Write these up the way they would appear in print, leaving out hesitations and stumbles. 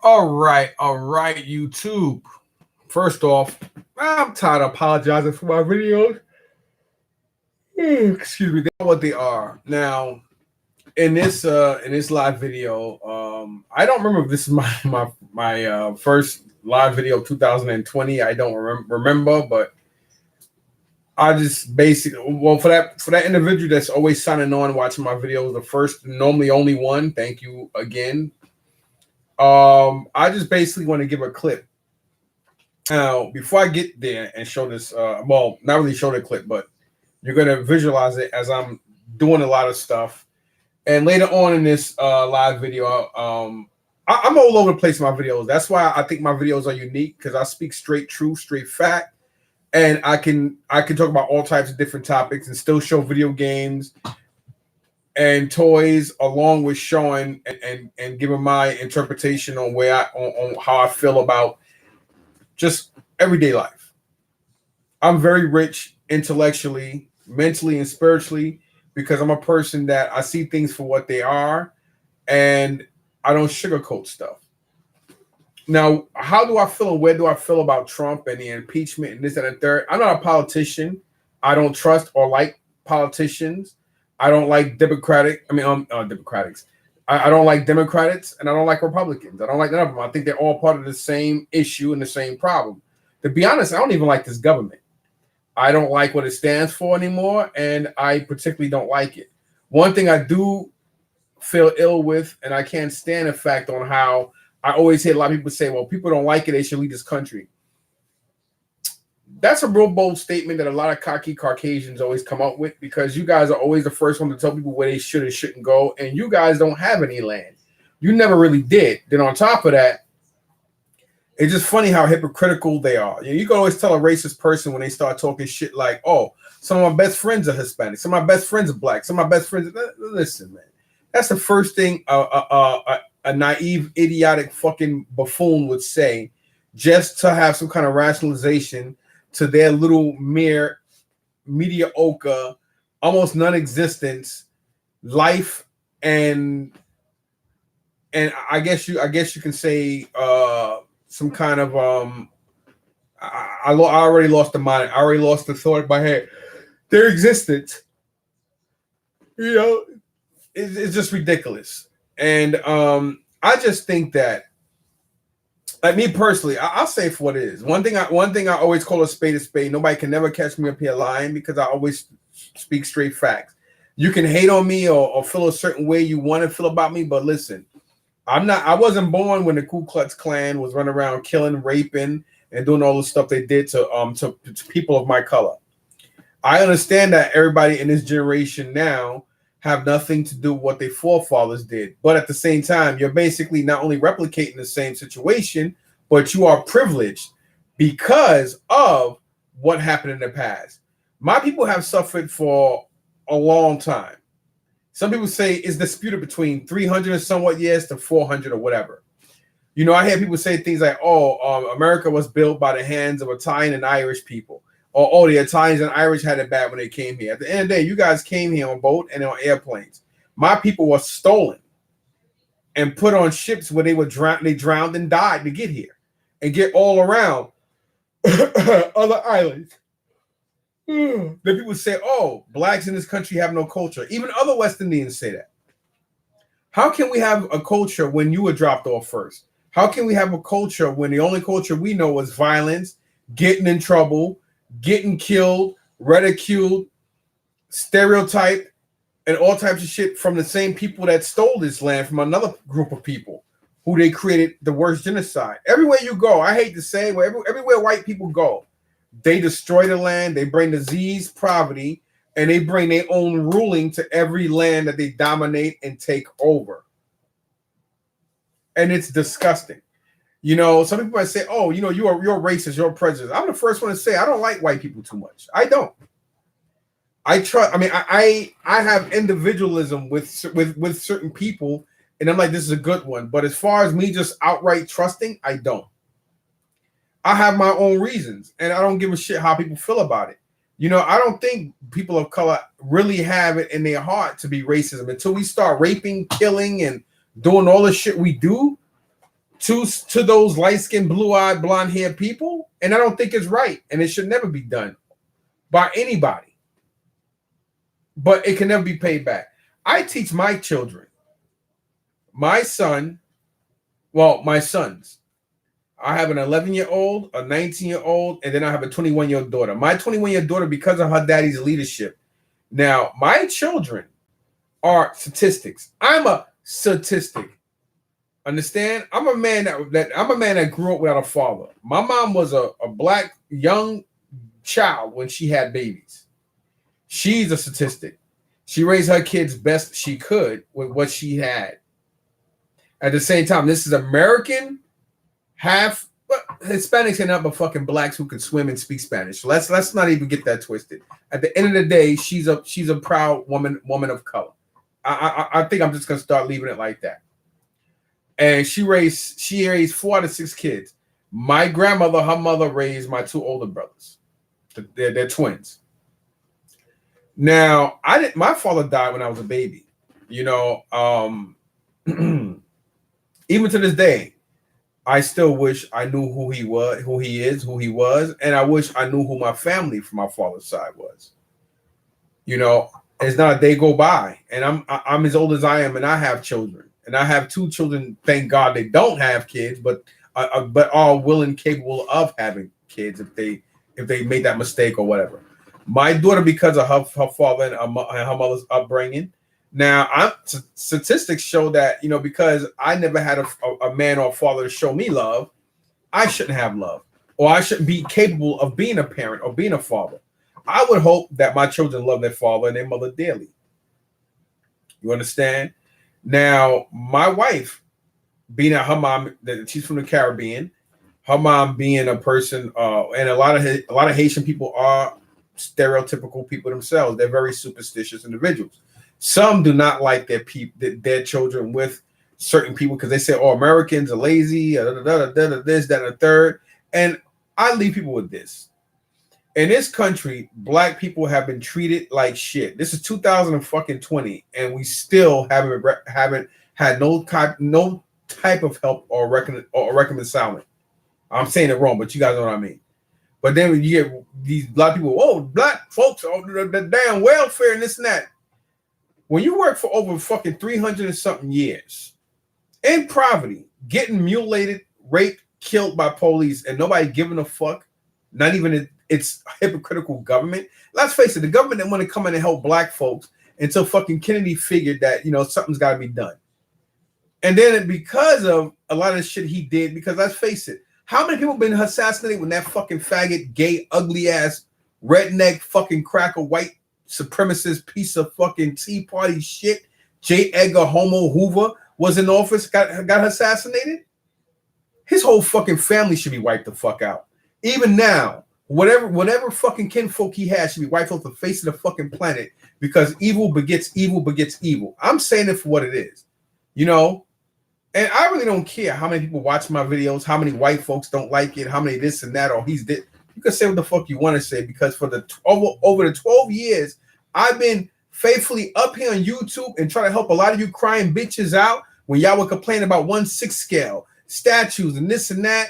All right, YouTube. First off, I'm tired of apologizing for my videos. Excuse me, they are what they are. Now, in this live video, I don't remember if this is my first live video of 2020. I don't remember, but I just basically for that individual that's always signing on watching my videos, the first normally only one. Thank you again. I just basically want to give a clip. Now, before I get there and show this, well, not really show the clip, but you're gonna visualize it as I'm doing a lot of stuff. And later on in this live video, I'm all over the place in my videos. That's why I think my videos are unique because I speak straight truth, straight fact, and I can talk about all types of different topics and still show video games and toys along with showing and giving my interpretation on on how I feel about just everyday life. I'm very rich intellectually, mentally, and spiritually because I'm a person that I see things for what they are and I don't sugarcoat stuff. Now, how do I feel and where do I feel about Trump and the impeachment and this and the third? I'm not a politician. I don't trust or like politicians. I don't like Democrats. I don't like Democrats and I don't like Republicans. I don't like none of them. I think they're all part of the same issue and the same problem. To be honest, I don't even like this government. I don't like what it stands for anymore, and I particularly don't like it. One thing I do feel ill with, and I can't stand the fact on how I always hear a lot of people say, well, people don't like it, they should leave this country. That's a real bold statement that a lot of cocky Caucasians always come up with because you guys are always the first one to tell people where they should and shouldn't go, and you guys don't have any land. You never really did. Then on top of that, it's just funny how hypocritical they are. You can always tell a racist person when they start talking shit like, oh, some of my best friends are Hispanic. Some of my best friends are black. Some of my best friends are... Listen, man. That's the first thing a naive, idiotic fucking buffoon would say just to have some kind of rationalization to their little mere mediocre, almost non-existent life and I guess you can say some kind of I already lost the mind. I already lost the thought in my head. Their existence, it's just ridiculous. And I just think that, like me personally, I'll say for what it is. One thing I always call a spade a spade. Nobody can never catch me up here lying because I always speak straight facts. You can hate on me or feel a certain way you want to feel about me, but listen, I wasn't born when the Ku Klux Klan was running around killing, raping, and doing all the stuff they did to people of my color. I understand that everybody in this generation now have nothing to do with what their forefathers did. But at the same time, you're basically not only replicating the same situation, but you are privileged because of what happened in the past. My people have suffered for a long time. Some people say it's disputed between 300 and somewhat years to 400 or whatever. I hear people say things like, America was built by the hands of Italian and Irish people. Or, the Italians and Irish had it bad when they came here. At the end of the day, you guys came here on boat and on airplanes. My people were stolen and put on ships where they drowned and died to get here and get all around other islands. Then people say, oh, blacks in this country have no culture. Even other West Indians say that. How can we have a culture when you were dropped off first? How can we have a culture when the only culture we know is violence, getting in trouble, getting killed, ridiculed, stereotyped, and all types of shit from the same people that stole this land from another group of people who they created the worst genocide? Everywhere you go, I hate to say, everywhere white people go, they destroy the land, they bring disease, poverty, and they bring their own ruling to every land that they dominate and take over. And it's disgusting. Some people might say, oh, you're racist, you're prejudiced. I'm the first one to say I don't like white people too much. I don't. I have individualism with certain people, and I'm like, this is a good one. But as far as me just outright trusting, I don't. I have my own reasons, and I don't give a shit how people feel about it. I don't think people of color really have it in their heart to be racism until we start raping, killing, and doing all the shit we do. to those light-skinned, blue-eyed, blonde-haired people, and I don't think it's right, and it should never be done by anybody. But it can never be paid back. I teach my children, my sons. I have an 11-year-old, a 19-year-old, and then I have a 21-year-old daughter. My 21-year-old daughter, because of her daddy's leadership. Now, my children are statistics. I'm a statistic. Understand? I'm a man that grew up without a father. My mom was a black young child when she had babies. She's a statistic. She raised her kids best she could with what she had. At the same time, this is American, half Hispanics and not but fucking blacks who can swim and speak Spanish. So let's not even get that twisted. At the end of the day, she's a proud woman of color. I think I'm just gonna start leaving it like that. And she raised 4 out of 6 kids. My grandmother, her mother raised my 2 older brothers. They're twins. Now, my father died when I was a baby. You know, even to this day, I still wish I knew who he was, and I wish I knew who my family from my father's side was. You know, it's not a day go by, and I'm as old as I am, and I have children, and I have 2 children. Thank God they don't have kids, but are willing, capable of having kids if they made that mistake or whatever. My daughter, because of her father and her mother's upbringing. Now, statistics show that, you know, because I never had a man or a father to show me love, I shouldn't have love, or I shouldn't be capable of being a parent or being a father. I would hope that my children love their father and their mother dearly. You understand? Now, my wife, being at her mom, she's from the Caribbean, her mom being a person, and a lot of Haitian people are stereotypical people themselves. They're very superstitious individuals. Some do not like their children with certain people because they say, "Oh, Americans are lazy," this, that, and the third. And I leave people with this: in this country, black people have been treated like shit. This is 2020, and we still haven't had no type of help or reconciling. I'm saying it wrong, but you guys know what I mean. But then when you get these black people, oh, black folks, oh, the damn welfare and this and that. When you work for over fucking 300 and something years in poverty, getting mutilated, raped, killed by police, and nobody giving a fuck, not even its hypocritical government. Let's face it, the government didn't want to come in and help black folks until fucking Kennedy figured that, you know, something's got to be done. And then because of a lot of the shit he did, because let's face it, how many people been assassinated when that fucking faggot, gay, ugly ass, redneck, fucking cracker, white supremacist piece of fucking Tea Party shit, J. Edgar Homo Hoover was in office, got assassinated? His whole fucking family should be wiped the fuck out. Even now, whatever fucking kinfolk he has should be wiped off the face of the fucking planet because evil begets evil begets evil. I'm saying it for what it is, you know? And I really don't care how many people watch my videos, how many white folks don't like it, how many this and that, or he's this. You can say what the fuck you want to say because for the over the 12 years, I've been faithfully up here on YouTube and trying to help a lot of you crying bitches out when y'all were complaining about 1/6 scale, statues and this and that.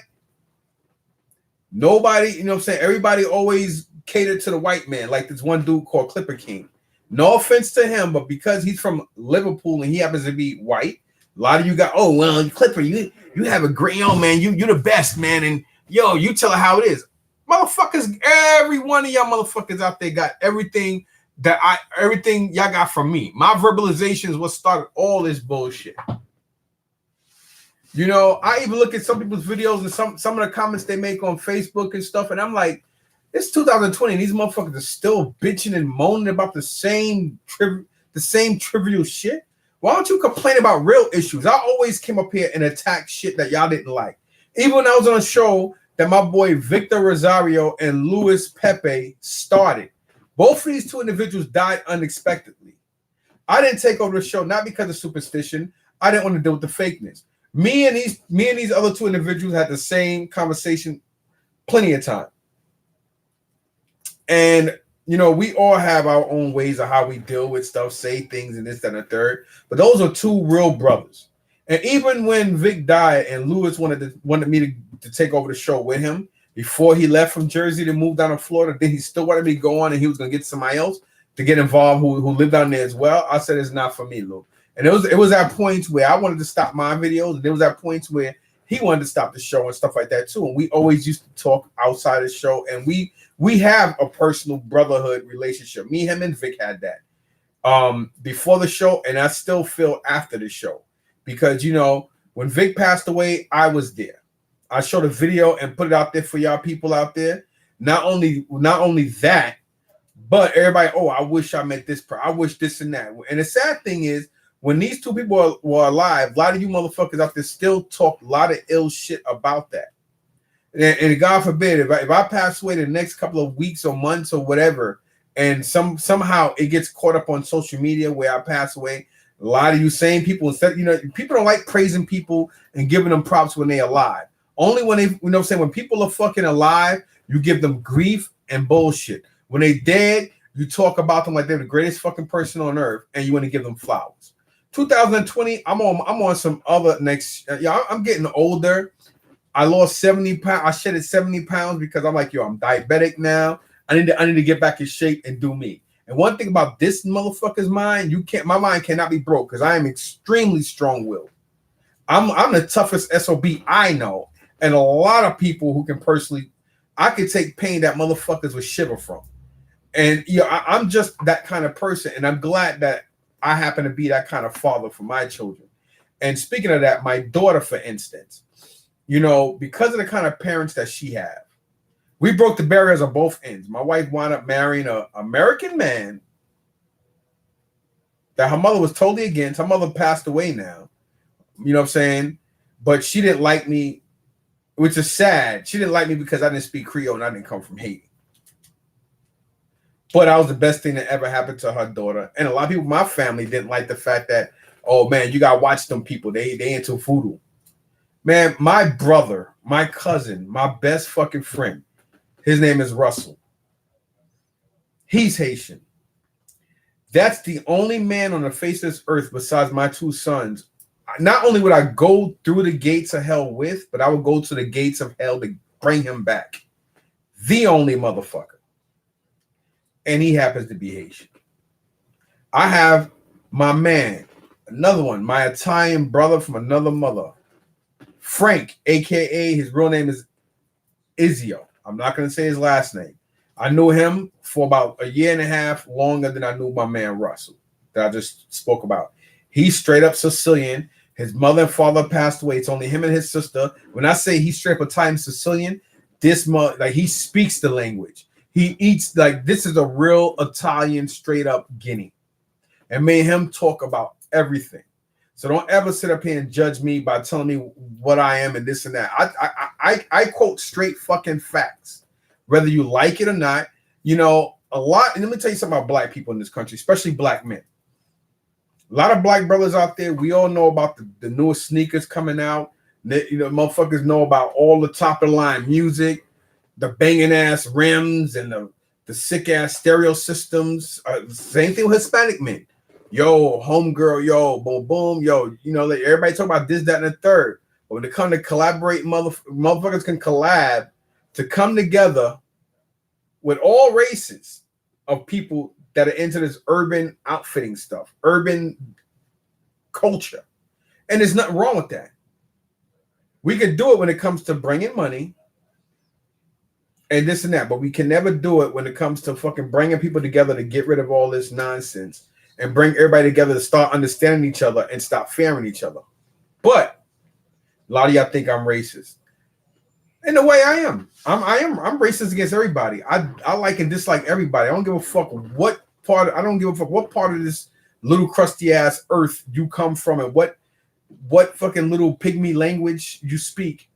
Nobody, you know what I'm saying? Everybody always catered to the white man, like this one dude called Clipper King. No offense to him, but because he's from Liverpool and he happens to be white, a lot of you got, oh, well, Clipper, you have a great, yo, man, you're the best, man, and yo, you tell her how it is. Motherfuckers, every one of y'all motherfuckers out there got everything y'all got from me. My verbalization is what started all this bullshit. You know, I even look at some people's videos and some of the comments they make on Facebook and stuff, and I'm like, it's 2020, and these motherfuckers are still bitching and moaning about the same trivial shit. Why don't you complain about real issues? I always came up here and attacked shit that y'all didn't like. Even when I was on a show that my boy Victor Rosario and Luis Pepe started. Both of these 2 individuals died unexpectedly. I didn't take over the show, not because of superstition. I didn't want to deal with the fakeness. Me and these other 2 individuals had the same conversation plenty of time. And, you know, we all have our own ways of how we deal with stuff, say things and this, that, and the third. But those are 2 real brothers. And even when Vic died and Lewis wanted me to take over the show with him before he left from Jersey to move down to Florida, then he still wanted me to go on and he was gonna get somebody else to get involved who lived down there as well. I said it's not for me, Lou. And it was at points where I wanted to stop my videos, and there was at points where he wanted to stop the show and stuff like that too. And we always used to talk outside the show, and we have a personal brotherhood relationship. Me, him, and Vic had that before the show, and I still feel after the show. Because, you know, when Vic passed away, I was there. I showed a video and put it out there for y'all people out there. Not only that, but everybody, oh, I wish I met this person. I wish this and that. And the sad thing is, when these two people were alive, a lot of you motherfuckers out there still talk a lot of ill shit about that. And God forbid, if I pass away the next couple of weeks or months or whatever, and somehow it gets caught up on social media where I pass away, a lot of you same people, instead, you know, people don't like praising people and giving them props when they're alive. Only when they, you know what I'm saying, when people are fucking alive, you give them grief and bullshit. When they dead, you talk about them like they're the greatest fucking person on earth, and you want to give them flowers. 2020, I'm on some other next. Yeah, I'm getting older. I lost 70 pounds. I shedded 70 pounds because I'm like, yo, I'm diabetic now. I need to get back in shape and do me. And one thing about this motherfucker's mind, my mind cannot be broke because I am extremely strong-willed. I'm the toughest SOB I know. And a lot of people who can personally, I could take pain that motherfuckers would shiver from. And you know, I'm just that kind of person. And I'm glad that I happen to be that kind of father for my children. And speaking of that, my daughter, for instance, you know, because of the kind of parents that she had, we broke the barriers on both ends. My wife wound up marrying an American man that her mother was totally against. Her mother passed away now. You know what I'm saying? But she didn't like me, which is sad. She didn't like me because I didn't speak Creole and I didn't come from Haiti. But I was the best thing that ever happened to her daughter. And a lot of people in my family didn't like the fact that, oh, man, you got to watch them people. They into voodoo. Man, my brother, my cousin, my best fucking friend, his name is Russell. He's Haitian. That's the only man on the face of this earth besides my two sons. Not only would I go through the gates of hell with, but I would go to the gates of hell to bring him back. The only motherfucker. And he happens to be Haitian. I have my man, another one, my Italian brother from another mother, Frank, a.k.a. his real name is Izio. I'm not going to say his last name. I knew him for about a year and a half longer than I knew my man Russell that I just spoke about. He's straight up Sicilian. His mother and father passed away. It's only him and his sister. When I say he's straight up Italian Sicilian, like he speaks the language. He eats like this is a real Italian straight up Guinea. And me and him talk about everything. So don't ever sit up here and judge me by telling me what I am and this and that. I quote straight fucking facts, whether you like it or not. You know, a lot. And let me tell you something about black people in this country, especially black men. A lot of black brothers out there. We all know about the newest sneakers coming out. You know, motherfuckers know about all the top of the line music, the banging ass rims, and the sick ass stereo systems. Same thing with Hispanic men. Yo, homegirl, yo, boom, boom, yo, you know, like everybody talk about this, that, and the third. But when it comes to collaborate, motherfuckers can collab to come together with all races of people that are into this urban outfitting stuff, urban culture. And there's nothing wrong with that. We could do it when it comes to bringing money and this and that, but we can never do it when it comes to fucking bringing people together to get rid of all this nonsense and bring everybody together to start understanding each other and stop fearing each other. But a lot of y'all think I'm racist. In the way I am. I'm racist against everybody. I like and dislike everybody. I don't give a fuck what part of this little crusty ass earth you come from and what fucking little pygmy language you speak.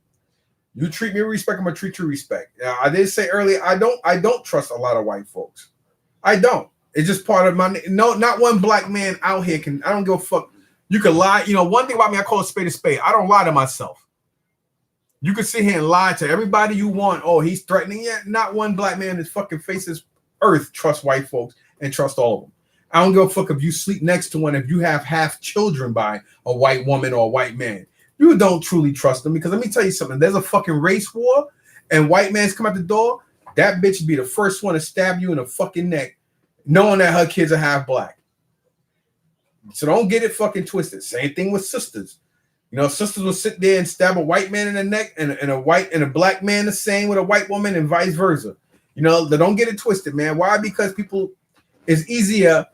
You treat me with respect, I'm gonna treat you with respect. Now, I did say earlier, I don't trust a lot of white folks. I don't. It's just part of my not one black man out here can. I don't give a fuck. You can lie. You know, one thing about me, I call a spade a spade. I don't lie to myself. You can sit here and lie to everybody you want. Oh, he's threatening. Yeah, not one black man in his fucking faces earth trusts white folks and trust all of them. I don't give a fuck if you sleep next to one, if you have half children by a white woman or a white man. You don't truly trust them because let me tell you something. There's a fucking race war and white man's come out the door. That bitch would be the first one to stab you in the fucking neck, knowing that her kids are half black. So don't get it fucking twisted. Same thing with sisters. You know, sisters will sit there and stab a white man in the neck and a black man the same with a white woman and vice versa. You know, they don't get it twisted, man. Why? Because it's easier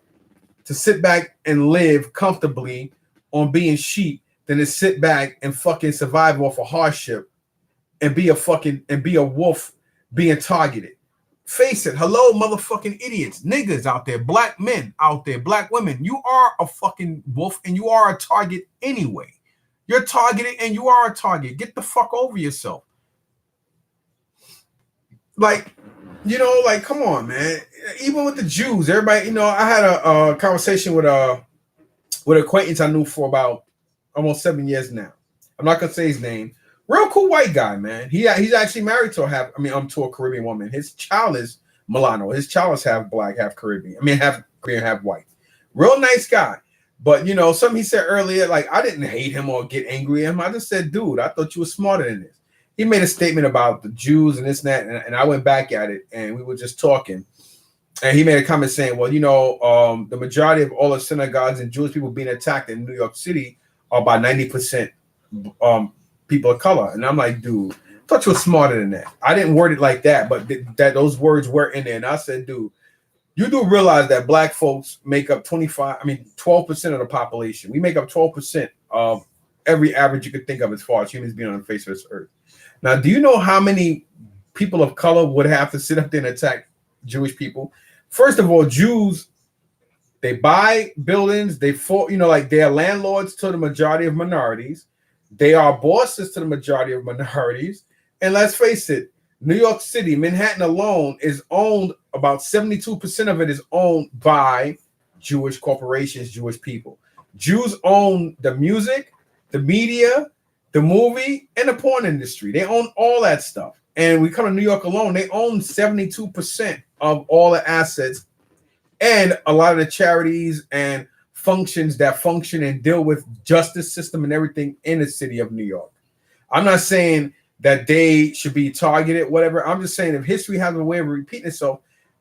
to sit back and live comfortably on being sheep than to sit back and fucking survive off of hardship and be a wolf being targeted. Face it, hello, motherfucking idiots, niggas out there, black men out there, black women. You are a fucking wolf and you are a target anyway. You're targeted and you are a target. Get the fuck over yourself. Like, you know, like, come on, man. Even with the Jews, everybody, you know, I had a conversation with an acquaintance I knew for about almost 7 years now. I'm not gonna say his name. Real cool white guy, man. He's actually married to a Caribbean woman. His child is Milano. His child is half black, half Caribbean. Half Korean, half white. Real nice guy. But you know, something he said earlier, like I didn't hate him or get angry at him. I just said, dude, I thought you were smarter than this. He made a statement about the Jews and this and that, and I went back at it, and we were just talking. And he made a comment saying, well, you know, the majority of all the synagogues and Jewish people being attacked in New York City are by 90% people of color. And I'm like, dude, I thought you were smarter than that. I didn't word it like that, but those words were in there. And I said, dude, you do realize that black folks make up 12% of the population. We make up 12% of every average you could think of as far as humans being on the face of this earth. Now, do you know how many people of color would have to sit up there and attack Jewish people? First of all, Jews, they buy buildings, they are landlords to the majority of minorities. They are bosses to the majority of minorities. And let's face it, New York City, Manhattan alone is owned, about 72% of it is owned by Jewish corporations, Jewish people. Jews own the music, the media, the movie, and the porn industry. They own all that stuff. And we come to New York alone, they own 72% of all the assets and a lot of the charities and functions that function and deal with justice system and everything in the city of New York. I'm not saying that they should be targeted, whatever. I'm just saying if history has a way of repeating itself,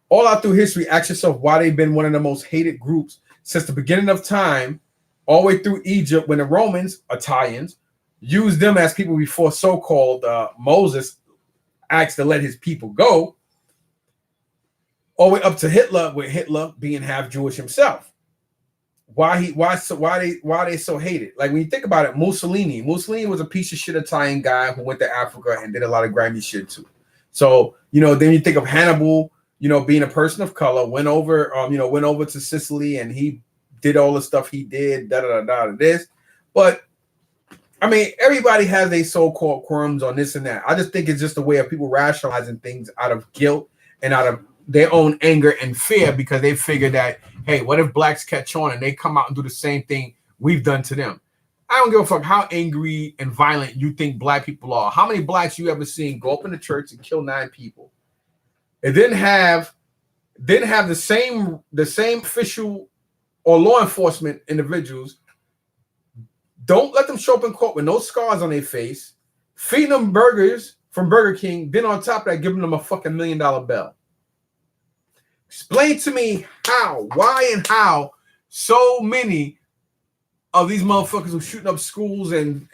all out through history, ask yourself why they've been one of the most hated groups since the beginning of time, all the way through Egypt, when the Romans, Italians, used them as people before so-called Moses asked to let his people go, all the way up to Hitler, with Hitler being half Jewish himself. Why they so hated? Like when you think about it, Mussolini was a piece of shit Italian guy who went to Africa and did a lot of grimy shit too. So then you think of Hannibal, being a person of color, went over to Sicily and he did all the stuff he did, this. But everybody has a so-called qualms on this and that. I just think it's just a way of people rationalizing things out of guilt and out of their own anger and fear because they figure that, hey, what if blacks catch on and they come out and do the same thing we've done to them? I don't give a fuck how angry and violent you think black people are. How many blacks you ever seen go up in the church and kill 9 people? It didn't have the same official or law enforcement individuals. Don't let them show up in court with no scars on their face, feeding them burgers from Burger King, then on top of that, giving them a fucking $1 million bill. Explain to me why and how so many of these motherfuckers who shooting up schools and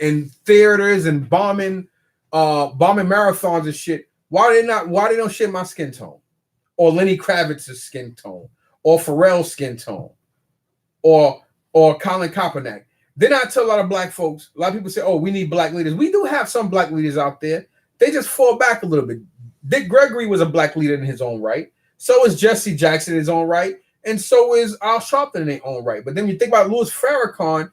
theaters and bombing marathons and shit, why they don't share my skin tone or Lenny Kravitz's skin tone or Pharrell's skin tone or Colin Kaepernick. Then I tell a lot of black folks, a lot of people say, oh, we need black leaders. We do have some black leaders out there. They just fall back a little bit. Dick Gregory was a black leader in his own right. So is Jesse Jackson in his own right. And so is Al Sharpton in their own right. But then when you think about Louis Farrakhan,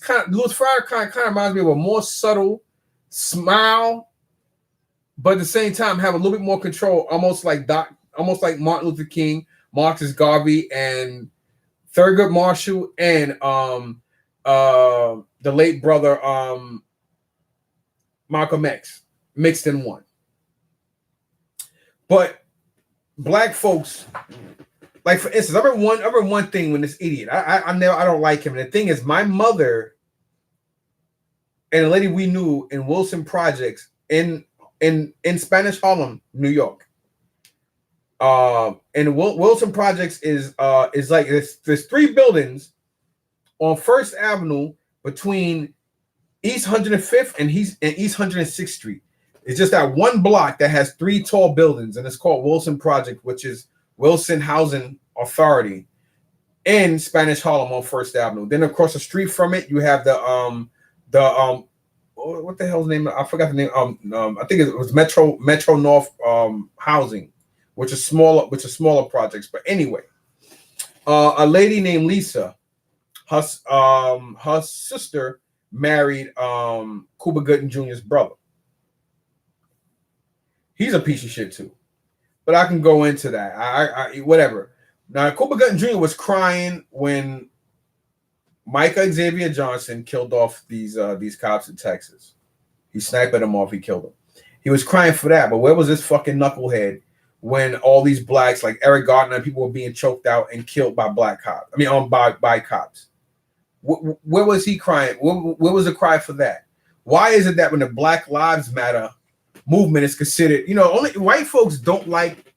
kind of reminds me of a more subtle smile, but at the same time have a little bit more control, almost like Martin Luther King, Marcus Garvey, and Thurgood Marshall, and the late brother Malcolm X mixed in one. But black folks Like for instance, I remember one thing when this idiot. I don't like him. And the thing is, my mother and a lady we knew in Wilson Projects in Spanish Harlem, New York. And Wilson Projects is like there's 3 buildings on First Avenue between East 105th and East 106th Street. It's just that one block that has 3 tall buildings, and it's called Wilson Project, which is Wilson Housing Authority in Spanish Harlem on First Avenue. Then across the street from it, you have the what the hell's the name? I forgot the name. I think it was Metro North Housing, which is smaller projects. But anyway, a lady named Lisa, her sister married Cuba Gooding Jr.'s brother. He's a piece of shit too, but I can go into that. I whatever. Now, Cuba Gooding Jr. was crying when Micah Xavier Johnson killed off these cops in Texas. He sniped them off. He killed them. He was crying for that. But where was this fucking knucklehead when all these blacks, like Eric Gardner, and people were being choked out and killed by black cops? I mean, by cops. Where was he crying? Where was the cry for that? Why is it that when the Black Lives Matter movement is considered, only white folks don't like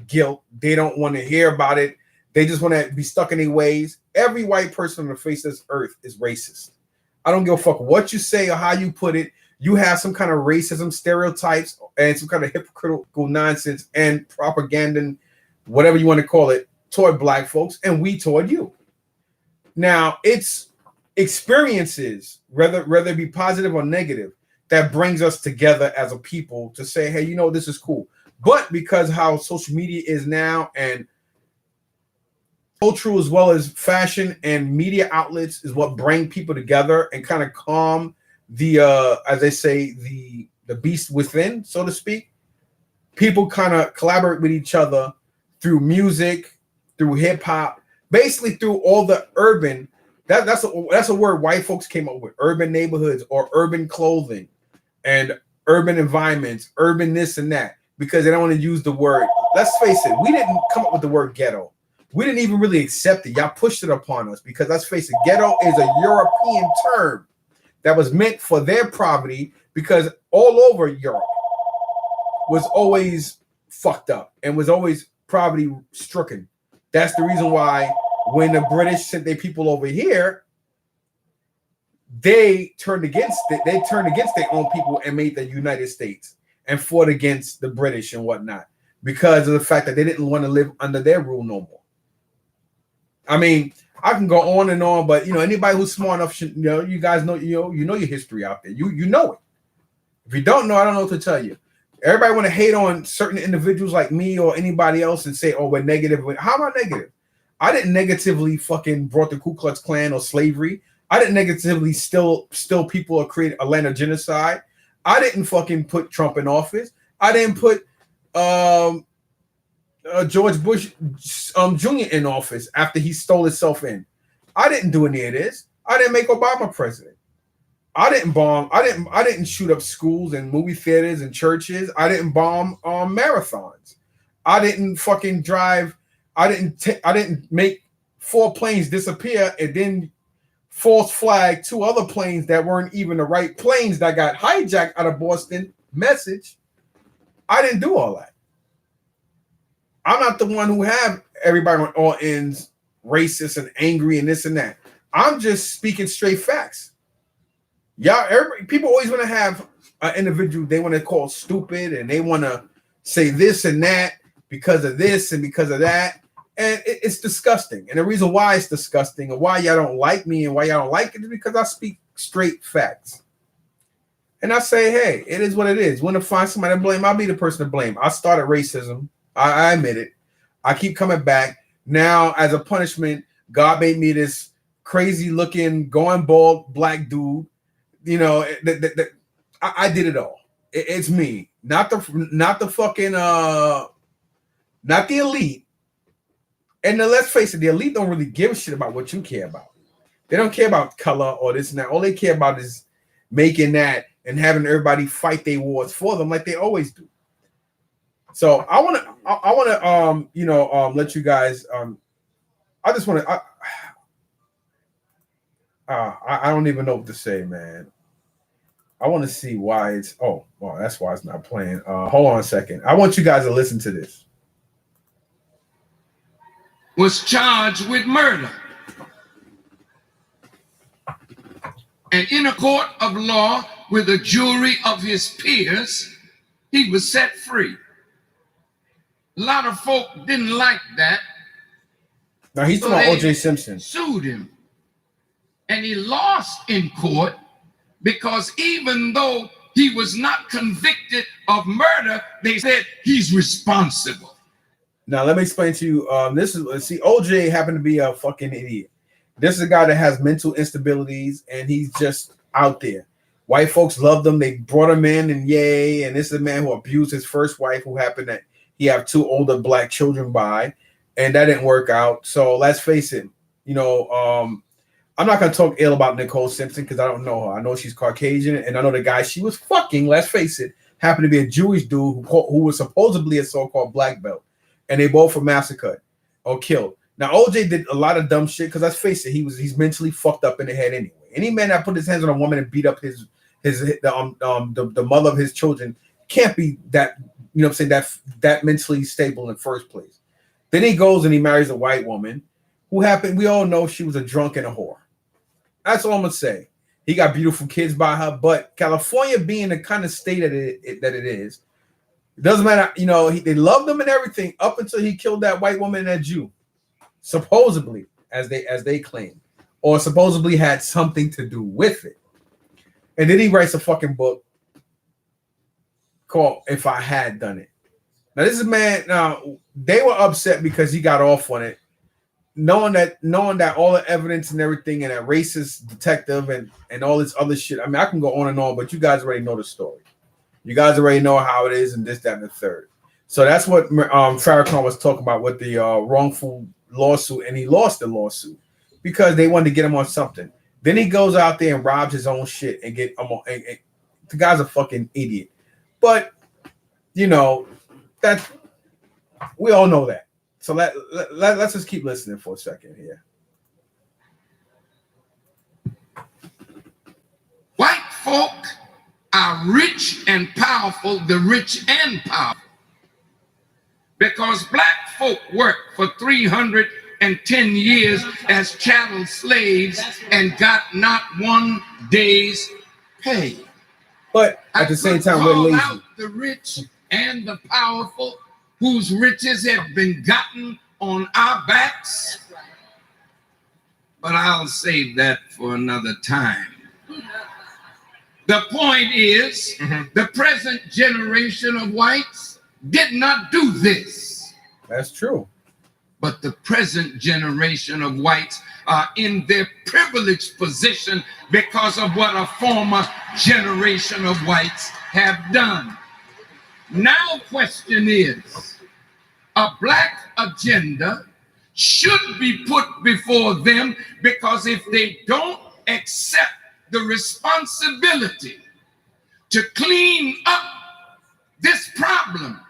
guilt. They don't want to hear about it. They just want to be stuck in their ways. Every white person on the face of this earth is racist. I don't give a fuck what you say or how you put it. You have some kind of racism, stereotypes, and some kind of hypocritical nonsense and propaganda, whatever you want to call it, toward black folks, and we toward you. Now, it's experiences, whether it be positive or negative, that brings us together as a people to say, hey, this is cool. But because how social media is now, and cultural as well as fashion and media outlets is what bring people together and kind of calm the as they say, the beast within, so to speak. People kind of collaborate with each other through music, through hip hop, basically through all the urban. That's a word white folks came up with: urban neighborhoods or urban clothing and urban environments, urban this and that, because they don't want to use the word. Let's face it, we didn't come up with the word ghetto. We didn't even really accept it. Y'all pushed it upon us because, let's face it, ghetto is a European term that was meant for their poverty, because all over Europe was always fucked up and was always poverty stricken. That's the reason why when the British sent their people over here, they turned against it. They turned against their own people and made the United States and fought against the British and whatnot because of the fact that they didn't want to live under their rule no more. I mean, I can go on and on, but anybody who's smart enough should, you guys know, you know your history out there. You know it. If you don't know, I don't know what to tell you. Everybody want to hate on certain individuals like me or anybody else and say, oh, we're negative. How am I negative? I didn't negatively fucking brought the Ku Klux Klan or slavery. I didn't negatively still people or create Atlanta genocide. I didn't fucking put Trump in office. I didn't put George Bush Jr. in office after he stole himself in. I didn't do any of this. I didn't make Obama president. I didn't bomb. I didn't shoot up schools and movie theaters and churches. I didn't bomb marathons. I didn't fucking drive. I didn't make 4 planes disappear and then false flag 2 other planes that weren't even the right planes that got hijacked out of Boston. Message. I didn't do all that. I'm not the one who have everybody on all ends racist and angry and this and that. I'm just speaking straight facts. People always want to have an individual they want to call stupid and they want to say this and that because of this and because of that. And it's disgusting. And the reason why it's disgusting and why y'all don't like me and why y'all don't like it is because I speak straight facts. And I say, hey, it is what it is. Want to find somebody to blame? I'll be the person to blame. I started racism. I admit it. I keep coming back. Now, as a punishment, God made me this crazy looking, going bald black dude. I did it all. It's me, not the fucking not the elite. And then let's face it, the elite don't really give a shit about what you care about. They don't care about color or this and that. All they care about is making that and having everybody fight their wars for them like they always do. So I want to let you guys I just want to I don't even know what to say, man. I want to see why it's. Oh, well, that's why it's not playing. Hold on a second. I want you guys to listen to this. Was charged with murder. And in a court of law with a jury of his peers, he was set free. A lot of folk didn't like that. Now he's talking about O.J. Simpson. Sued him. And he lost in court because even though he was not convicted of murder, they said he's responsible. Now let me explain to you. OJ happened to be a fucking idiot. This is a guy that has mental instabilities, and he's just out there. White folks loved him. They brought him in, and yay. And this is a man who abused his first wife, who happened that he have 2 older black children by, and that didn't work out. So let's face it. I'm not going to talk ill about Nicole Simpson because I don't know her. I know she's Caucasian, and I know the guy she was fucking, let's face it, happened to be a Jewish dude who was supposedly a so-called black belt. And they both were massacred or killed. Now, OJ did a lot of dumb shit because let's face it, he's mentally fucked up in the head anyway. Any man that put his hands on a woman and beat up the mother of his children can't be that, that mentally stable in the first place. Then he goes and he marries a white woman we all know she was a drunk and a whore. That's all I'm gonna say. He got beautiful kids by her, but California being the kind of state that it is, it doesn't matter. They loved him and everything up until he killed that white woman and that Jew, supposedly, as they claim, or supposedly had something to do with it. And then he writes a fucking book called "If I Had Done It." Now this is man. Now they were upset because he got off on it. Knowing that all the evidence and everything and that racist detective and all this other shit. I mean, I can go on and on, but you guys already know the story. You guys already know how it is and this, that, and the third. So that's what Farrakhan was talking about with the wrongful lawsuit, and he lost the lawsuit because they wanted to get him on something. Then he goes out there and robs his own shit and get and the guy's a fucking idiot. But that we all know that. So let's just keep listening for a second here. White folk are rich and powerful, the rich and powerful, because black folk worked for 310 years as chattel slaves and got not 1 day's pay. But at the same time, we're lazy. Out the rich and the powerful, whose riches have been gotten on our backs. But I'll save that for another time. The point is, the present generation of whites did not do this. That's true. But the present generation of whites are in their privileged position because of what a former generation of whites have done. Now, question is, a black agenda should be put before them, because if they don't accept the responsibility to clean up this problem,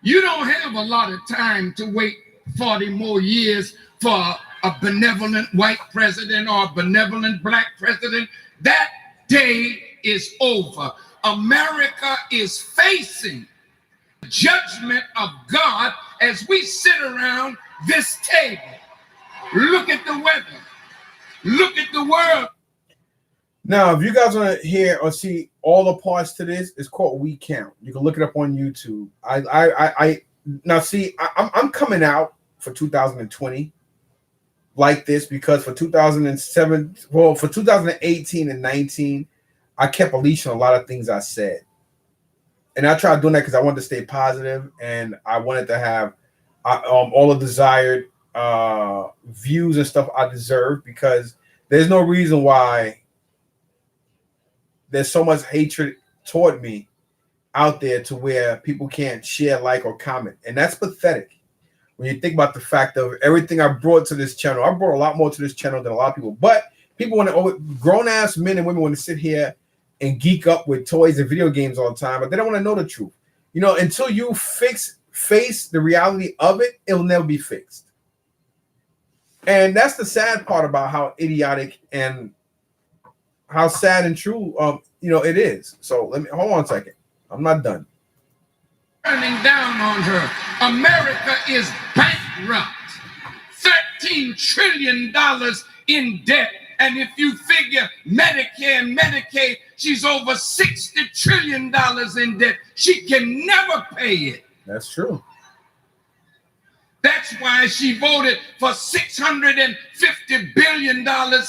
you don't have a lot of time to wait 40 more years for a benevolent white president or a benevolent black president. That day is over. America is facing judgment of God as we sit around this table. Look at the weather. Look at the world. Now, if you guys want to hear or see all the parts to this, it's called We Count. You can look it up on YouTube. I'm coming out for 2020 like this because for 2007, well, for 2018 and 19, I kept a leash on a lot of things I said. And I tried doing that because I wanted to stay positive and I wanted to have all the desired views and stuff I deserve, because there's no reason why there's so much hatred toward me out there to where people can't share, like, or comment. And that's pathetic. When you think about the fact of everything I brought to this channel, I brought a lot more to this channel than a lot of people. But people want to, grown-ass men and women want to sit here and geek up with toys and video games all the time, but they don't want to know the truth. You know, until you face the reality of it, it'll never be fixed. And that's the sad part about how idiotic and how sad and true it is. So let me hold on a second. I'm not done. Turning down on her. America is bankrupt. $13 trillion in debt. And if you figure Medicare and Medicaid, she's over $60 trillion in debt. She can never pay it. That's true. That's why she voted for $650 billion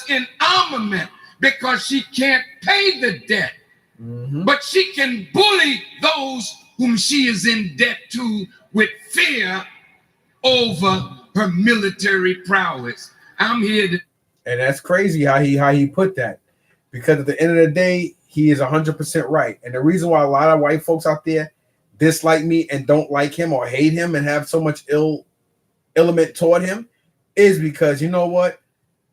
in armament, because she can't pay the debt. Mm-hmm. But she can bully those whom she is in debt to with fear over her military prowess. I'm here to... And that's crazy how he put that, because at the end of the day, he is 100% right. And the reason why a lot of white folks out there dislike me and don't like him or hate him and have so much element toward him is because, you know what?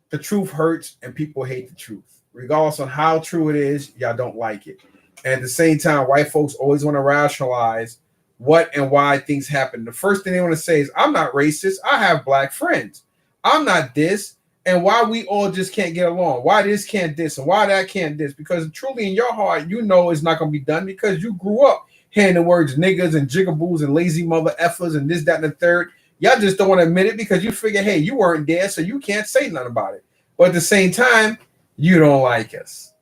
The truth hurts and people hate the truth. Regardless on how true it is, y'all don't like it. And at the same time, white folks always want to rationalize what and why things happen. The first thing they want to say is, I'm not racist. I have black friends. I'm not this. And why we all just can't get along. Why this can't this and why that can't this. Because truly in your heart, you know it's not going to be done because you grew up hearing the words niggas and jigaboos and lazy mother effers and this, that, and the third. Y'all just don't want to admit it because you figure, hey, you weren't there, so you can't say nothing about it. But at the same time, you don't like us.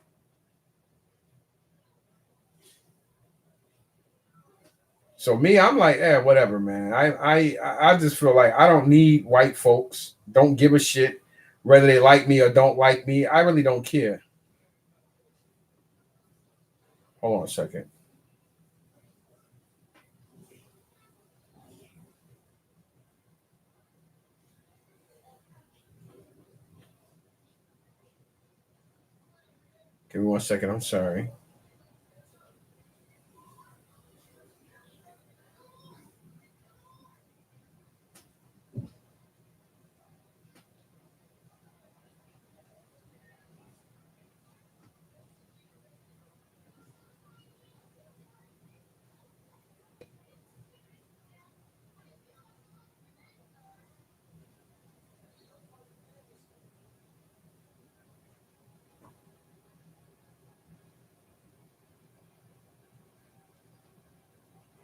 So me, I'm like, whatever, man. I just feel like I don't need white folks. Don't give a shit whether they like me or don't like me. I really don't care. Hold on a second. Give me 1 second. I'm sorry.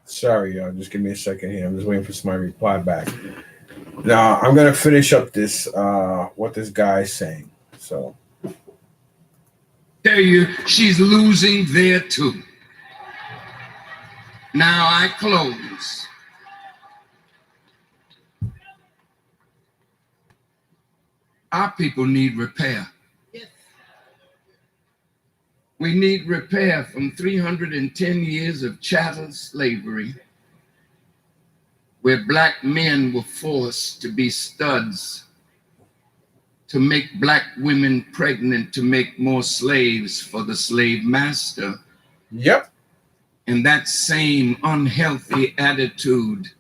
Sorry, y'all. Just give me a second here. I'm just waiting for somebody to reply back. Now, I'm going to finish up this, what this guy's saying. So. Tell you, she's losing there too. Now I close. Our people need repair. Yes. We need repair from 310 years of chattel slavery, where black men were forced to be studs, to make black women pregnant, to make more slaves for the slave master. Yep. And that same unhealthy attitude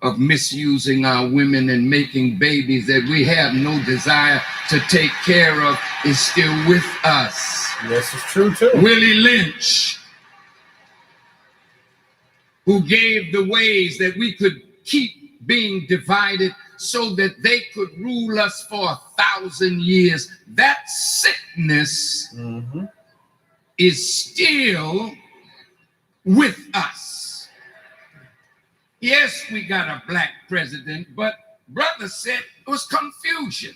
of misusing our women and making babies that we have no desire to take care of is still with us. Yes, it's true too. Willie Lynch, who gave the ways that we could keep being divided so that they could rule us for 1,000 years. That sickness is still with us. Yes, we got a black president, but brother said it was confusion.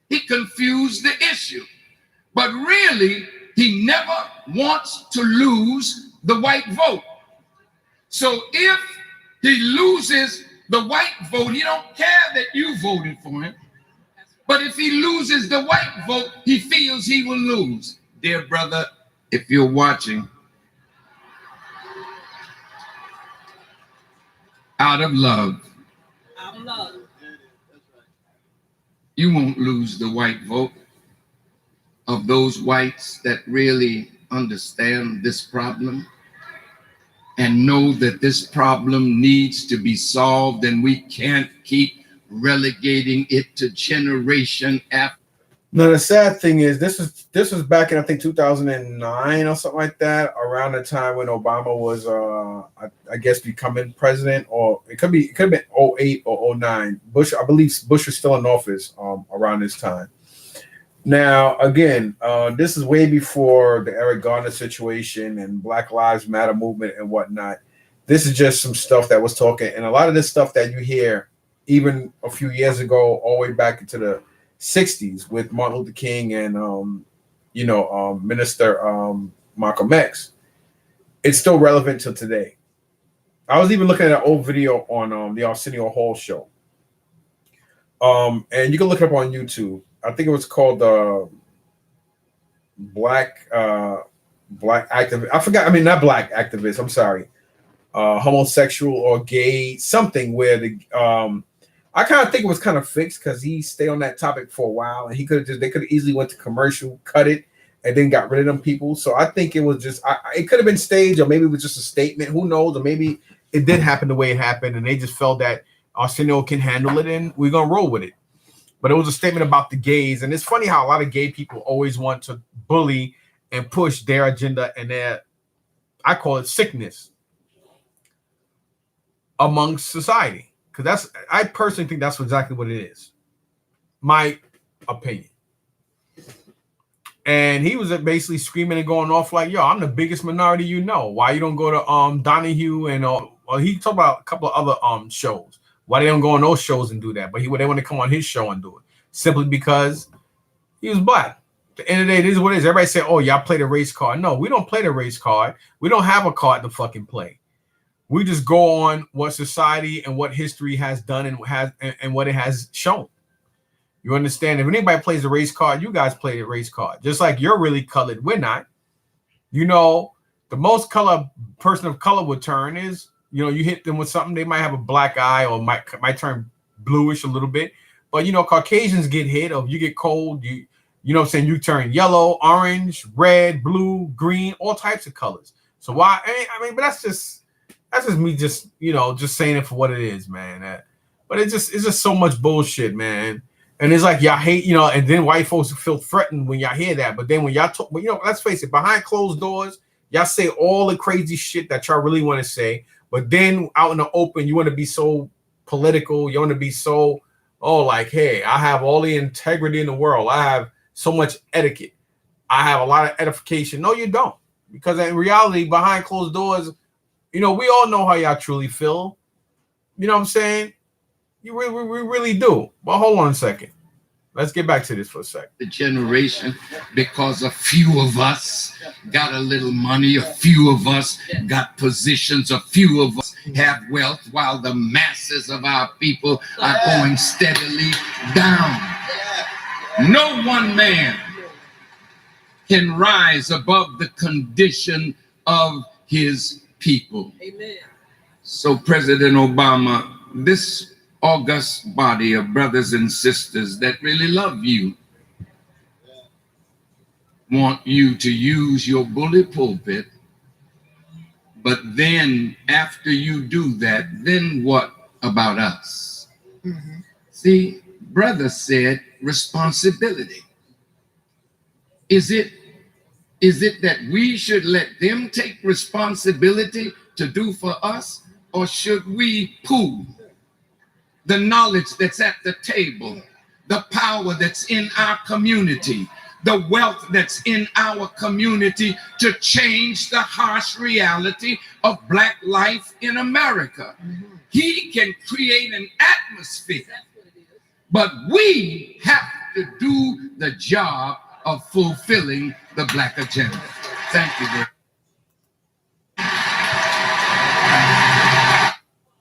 He confused the issue. But really, he never wants to lose the white vote. So if he loses the white vote, he don't care that you voted for him. But if he loses the white vote, he feels he will lose. Dear brother, if you're watching, out of love, you won't lose the white vote of those whites that really understand this problem and know that this problem needs to be solved, and we can't keep relegating it to generation after. Now the sad thing is this was back in I think 2009 or something like that, around the time when Obama was I guess becoming president, or it could have been '08 or '09. Bush, I believe Bush was still in office around this time. Now again, this is way before the Eric Garner situation and Black Lives Matter movement and whatnot. This is just some stuff that was talking, and a lot of this stuff that you hear even a few years ago, all the way back into the '60s with Martin Luther King and Minister Malcolm X. It's still relevant to today. I was even looking at an old video on the Arsenio Hall show, and you can look it up on YouTube. I think it was called Black Black Activist. I forgot. I mean, not Black Activist. I'm sorry, homosexual or gay something. Where the I kind of think it was kind of fixed because he stayed on that topic for a while, and they could have easily went to commercial, cut it, and then got rid of them people. So I think it was just it could have been staged, or maybe it was just a statement. Who knows? Or maybe it did happen the way it happened, and they just felt that Arsenio can handle it, and we're gonna roll with it. But it was a statement about the gays, and it's funny how a lot of gay people always want to bully and push their agenda and their, I call it sickness, amongst society. Because I personally think that's exactly what it is. My opinion. And he was basically screaming and going off like, yo, I'm the biggest minority you know. Why you don't go to Donahue and he talked about a couple of other shows. Why they don't go on those shows and do that? But they want to come on his show and do it. Simply because he was black. At the end of the day, this is what it is. Everybody say, oh, y'all play the race card. No, we don't play the race card. We don't have a card to fucking play. We just go on what society and what history has done and what it has shown. You understand? If anybody plays the race card, you guys play the race card. Just like you're really colored, we're not. You know, the most color person of color would turn is, you know, you hit them with something, they might have a black eye or might turn bluish a little bit. But, you know, Caucasians get hit, or if you get cold, you know what I'm saying, you turn yellow, orange, red, blue, green, all types of colors. So why? I mean, but that's just me just, you know, just saying it for what it is, man. But it's just so much bullshit, man. And it's like y'all hate, you know, and then white folks feel threatened when y'all hear that. But then when y'all talk, but you know, let's face it, behind closed doors, y'all say all the crazy shit that y'all really want to say. But then out in the open, you want to be so political. You want to be so, like, hey, I have all the integrity in the world. I have so much etiquette. I have a lot of edification. No, you don't. Because in reality, behind closed doors, you know, we all know how y'all truly feel. You know what I'm saying? We really do. But hold on a second. Let's get back to this for a second. The generation, because a few of us got a little money, a few of us got positions, a few of us have wealth, while the masses of our people are going steadily down. No one man can rise above the condition of his people. Amen. So President Obama, this august body of brothers and sisters that really love you want you to use your bully pulpit, but then after you do that, then what about us? Mm-hmm. See, brother said responsibility. Is it that we should let them take responsibility to do for us, or should we pool the knowledge that's at the table, the power that's in our community, the wealth that's in our community to change the harsh reality of Black life in America? Mm-hmm. He can create an atmosphere, but we have to do the job of fulfilling the Black agenda. Thank you very much.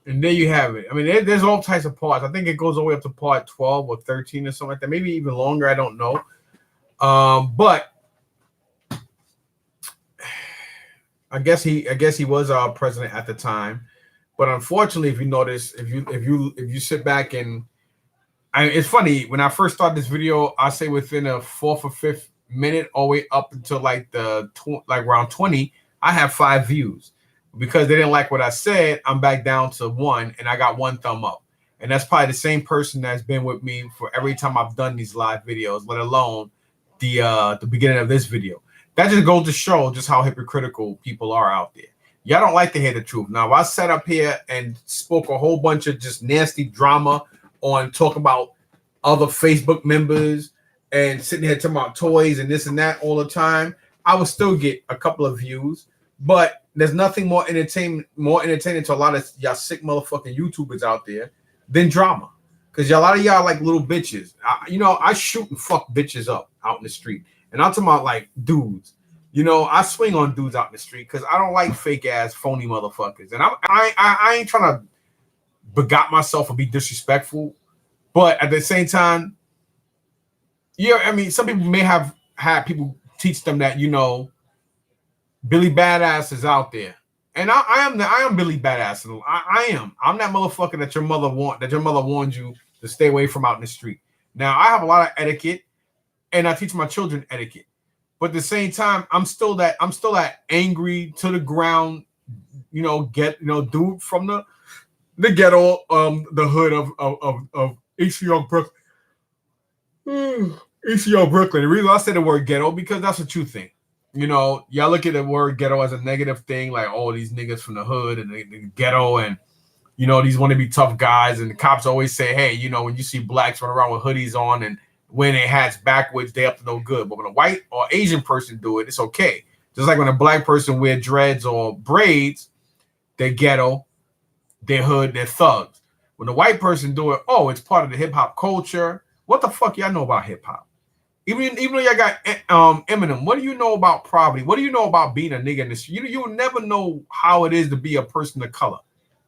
And there you have it. I mean, there's all types of parts. I think it goes all the way up to part 12 or 13 or something like that. Maybe even longer. I don't know. But I guess he was our president at the time. But unfortunately, if you notice, if you sit back and it's funny, when I first started this video, I say within a fourth or fifth minute, all the way up until like around 20, I have 5 views. Because they didn't like what I said, I'm back down to 1, and I got 1 thumb up. And that's probably the same person that's been with me for every time I've done these live videos, let alone the beginning of this video. That just goes to show just how hypocritical people are out there. Y'all don't like to hear the truth. Now, if I sat up here and spoke a whole bunch of just nasty drama on talk about other Facebook members and sitting here talking about toys and this and that all the time, I would still get a couple of views. But there's nothing more entertaining to a lot of y'all sick motherfucking YouTubers out there than drama. Because a lot of y'all like little bitches. I shoot and fuck bitches up out in the street. And I'm talking about like dudes. I swing on dudes out in the street because I don't like fake ass phony motherfuckers. And I ain't trying to begot myself or be disrespectful. But at the same time, some people may have had people teach them that, Billy Badass is out there. And I am Billy Badass. I am. I'm that motherfucker that your mother warned you to stay away from out in the street. Now, I have a lot of etiquette, and I teach my children etiquette. But at the same time, I'm still that angry to the ground, dude from the ghetto, the hood of East York, Brooklyn. East York, Brooklyn. The reason I say the word ghetto because that's what you think. Y'all look at the word ghetto as a negative thing, like, oh, these niggas from the hood and the ghetto, and these want to be tough guys. And the cops always say, hey, when you see blacks running around with hoodies on and wearing their hats backwards, they up to no good. But when a white or Asian person do it, it's okay. Just like when a black person wear dreads or braids, they're ghetto, they're hood, they're thugs. When the white person do it, oh, it's part of the hip hop culture. What the fuck y'all know about hip hop? Even though y'all got Eminem, what do you know about poverty? What do you know about being a nigga in this? You will never know how it is to be a person of color.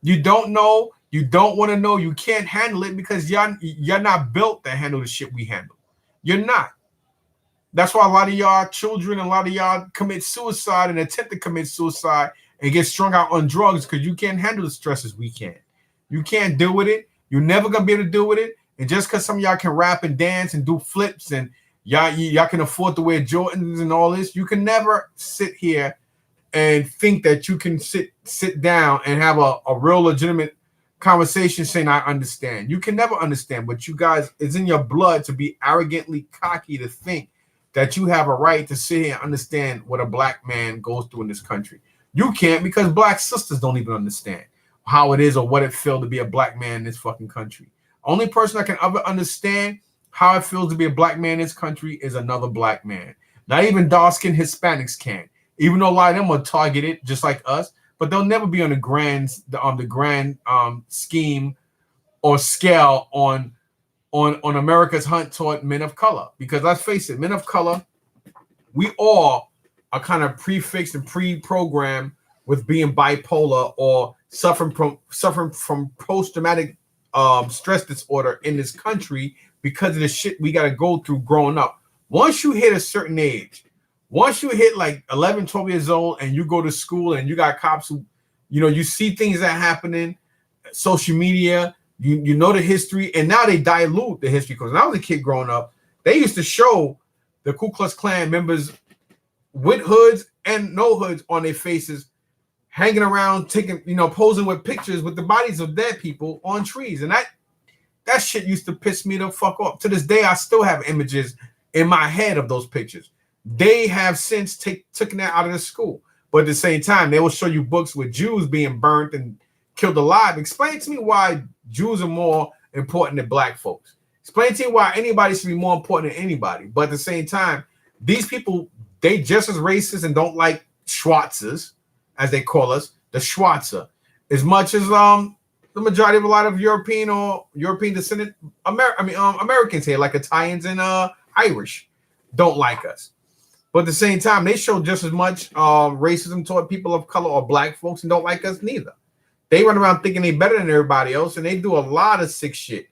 You don't know. You don't want to know. You can't handle it because you're not built to handle the shit we handle. You're not. That's why a lot of y'all children, a lot of y'all commit suicide and attempt to commit suicide and get strung out on drugs because you can't handle the stresses we can. You can't deal with it. You're never gonna be able to deal with it. And just because some of y'all can rap and dance and do flips and y'all can afford to wear Jordans and all this, you can never sit here and think that you can sit down and have a real legitimate conversation saying I understand. You can never understand, but you guys, it's in your blood to be arrogantly cocky to think that you have a right to sit here and understand what a black man goes through in this country. You can't, because black sisters don't even understand how it is or what it feels to be a black man in this fucking country. Only person that can ever understand how it feels to be a black man in this country is another black man. Not even dark-skinned Hispanics can. Even though a lot of them are targeted just like us, but they'll never be on the grand scheme or scale on America's hunt toward men of color. Because let's face it, men of color, we all are kind of prefixed and pre-programmed with being bipolar or suffering from post-traumatic stress disorder in this country because of the shit we got to go through growing up. Once you hit a certain age, once you hit like 11, 12 years old and you go to school and you got cops who, you see things that are happening, social media, you know the history, and now they dilute the history. Because when I was a kid growing up, they used to show the Ku Klux Klan members with hoods and no hoods on their faces, hanging around, taking, posing with pictures with the bodies of dead people on trees. And that shit used to piss me the fuck off. To this day, I still have images in my head of those pictures. They have since taken that out of the school. But at the same time, they will show you books with Jews being burnt and killed alive. Explain to me why Jews are more important than black folks. Explain to me why anybody should be more important than anybody. But at the same time, these people, they just as racist and don't like Schwarzers, as they call us, the Schwarzer, as much as the majority of a lot of European descendant Americans here, like Italians and Irish, don't like us. But at the same time, they show just as much racism toward people of color or black folks and don't like us neither. They run around thinking they're better than everybody else, and they do a lot of sick shit.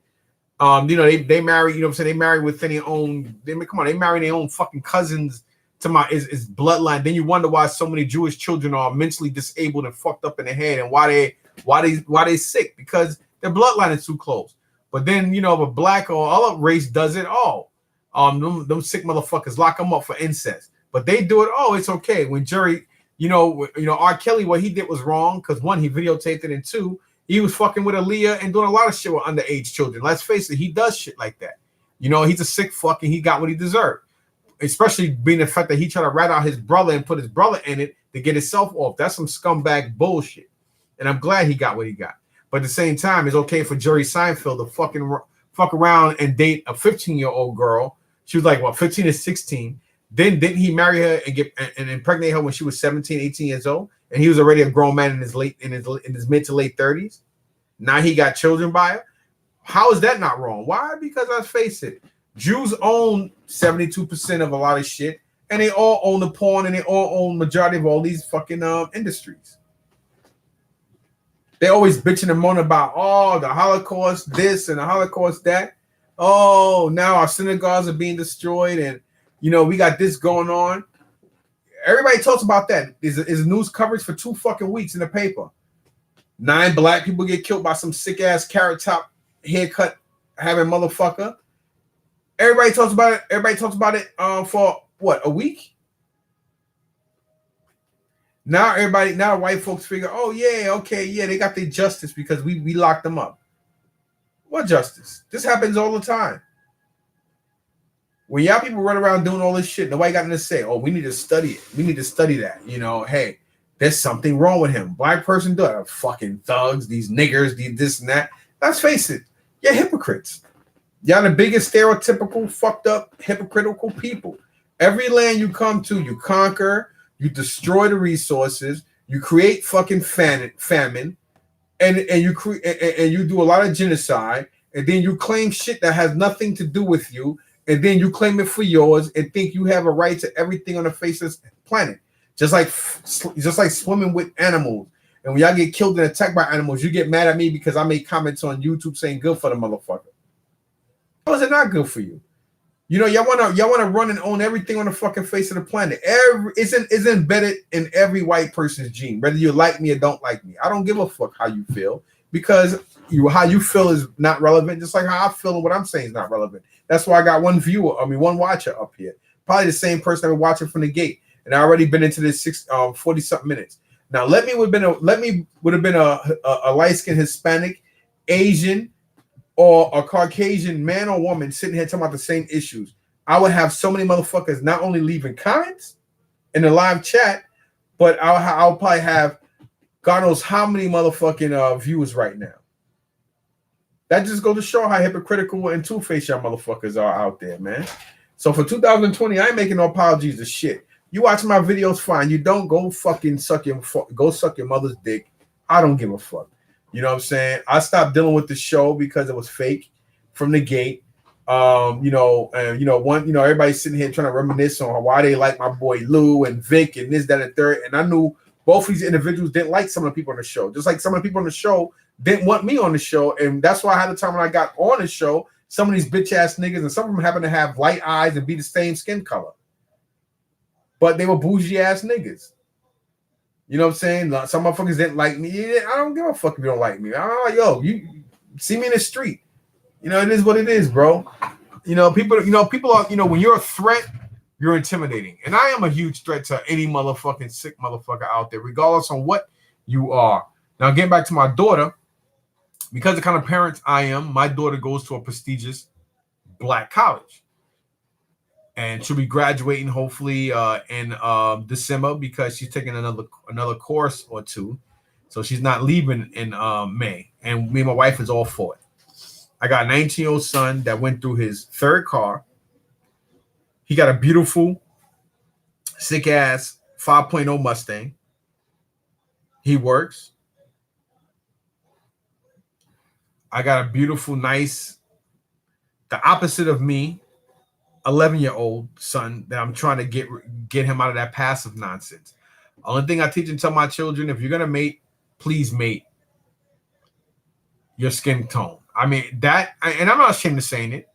They marry, they marry within their own. They marry their own fucking cousins to is bloodline. Then you wonder why so many Jewish children are mentally disabled and fucked up in the head, and why they sick, because their bloodline is too close. But then if a black or other race does it, them sick motherfuckers lock them up for incest. But they do it, it's okay. When Jerry, R. Kelly, what he did was wrong, because one, he videotaped it, and two, He was fucking with Aaliyah and doing a lot of shit with underage children. Let's face it, he does shit like that. You know, he's a sick fuck and he got what he deserved. Especially being the fact that he tried to rat out his brother and put his brother in it to get himself off. That's some scumbag bullshit. And I'm glad he got what he got. But at the same time, it's okay for Jerry Seinfeld to fuck around and date a 15-year-old girl. She was like, what, 15 or 16. Then didn't he marry her and impregnate her when she was 17, 18 years old? And he was already a grown man in his mid to late 30s. Now he got children by her. How is that not wrong? Why? Because let's face it, Jews own 72% of a lot of shit, and they all own the porn, and they all own majority of all these fucking industries. They always bitching and moaning about, oh, the Holocaust this and the Holocaust that. Oh, now our synagogues are being destroyed, and you know we got this going on. Everybody talks about that. Is news coverage for 2 fucking weeks in the paper. 9 black people get killed by some sick ass carrot top haircut having motherfucker. Everybody talks about it. Everybody talks about it for what, a week? Now white folks figure, oh yeah, okay, yeah, they got their justice because we locked them up. What justice? This happens all the time. When y'all people run around doing all this shit, nobody got nothing to say. Oh, we need to study it. We need to study that. You know, hey, there's something wrong with him. Black person do it. Fucking thugs, these niggers, these this and that. Let's face it, you're hypocrites. Y'all the biggest stereotypical, fucked up, hypocritical people. Every land you come to, you conquer, you destroy the resources, you create fucking famine, and you do a lot of genocide, and then you claim shit that has nothing to do with you, and then you claim it for yours and think you have a right to everything on the face of this planet. Just like swimming with animals. And when y'all get killed and attacked by animals, you get mad at me because I made comments on YouTube saying good for the motherfucker. How is it not good for you? You know, y'all wanna run and own everything on the fucking face of the planet. It's embedded in every white person's gene, whether you like me or don't like me. I don't give a fuck how you feel, because how you feel is not relevant, just like how I feel and what I'm saying is not relevant. That's why I got one watcher up here. Probably the same person I've been watching from the gate. And I already been into this 40-something minutes. Now, let me would have been a light-skinned Hispanic, Asian, or a Caucasian man or woman sitting here talking about the same issues. I would have so many motherfuckers not only leaving comments in the live chat, but I'll probably have God knows how many motherfucking viewers right now. That just goes to show how hypocritical and two-faced y'all motherfuckers are out there, man. So for 2020, I ain't making no apologies to shit. You watch my videos, fine. You don't, go fucking suck your mother's dick. I don't give a fuck. You know what I'm saying? I stopped dealing with the show because it was fake from the gate. Everybody's sitting here trying to reminisce on why they like my boy Lou and Vic and this, that, and third. And I knew both of these individuals didn't like some of the people on the show. Just like some of the people on the show didn't want me on the show. And that's why I had the time when I got on the show, some of these bitch ass niggas, and some of them happen to have light eyes and be the same skin color. But they were bougie ass niggas. You know what I'm saying? Some motherfuckers didn't like me. I don't give a fuck if you don't like me. I'm like, yo, you see me in the street. You know, it is what it is, bro. People are, when you're a threat, you're intimidating. And I am a huge threat to any motherfucking sick motherfucker out there, regardless on what you are. Now, getting back to my daughter, because of the kind of parents I am, my daughter goes to a prestigious black college. And she'll be graduating hopefully in December, because she's taking another course or two. So she's not leaving in May. And me and my wife is all for it. I got a 19-year-old son that went through his third car. He got a beautiful, sick-ass 5.0 Mustang. He works. I got a beautiful, nice, the opposite of me, 11-year-old son that I'm trying to get him out of that passive nonsense. Only thing I teach and tell my children, if you're going to mate, please mate your skin tone. I mean, that, and I'm not ashamed of saying it.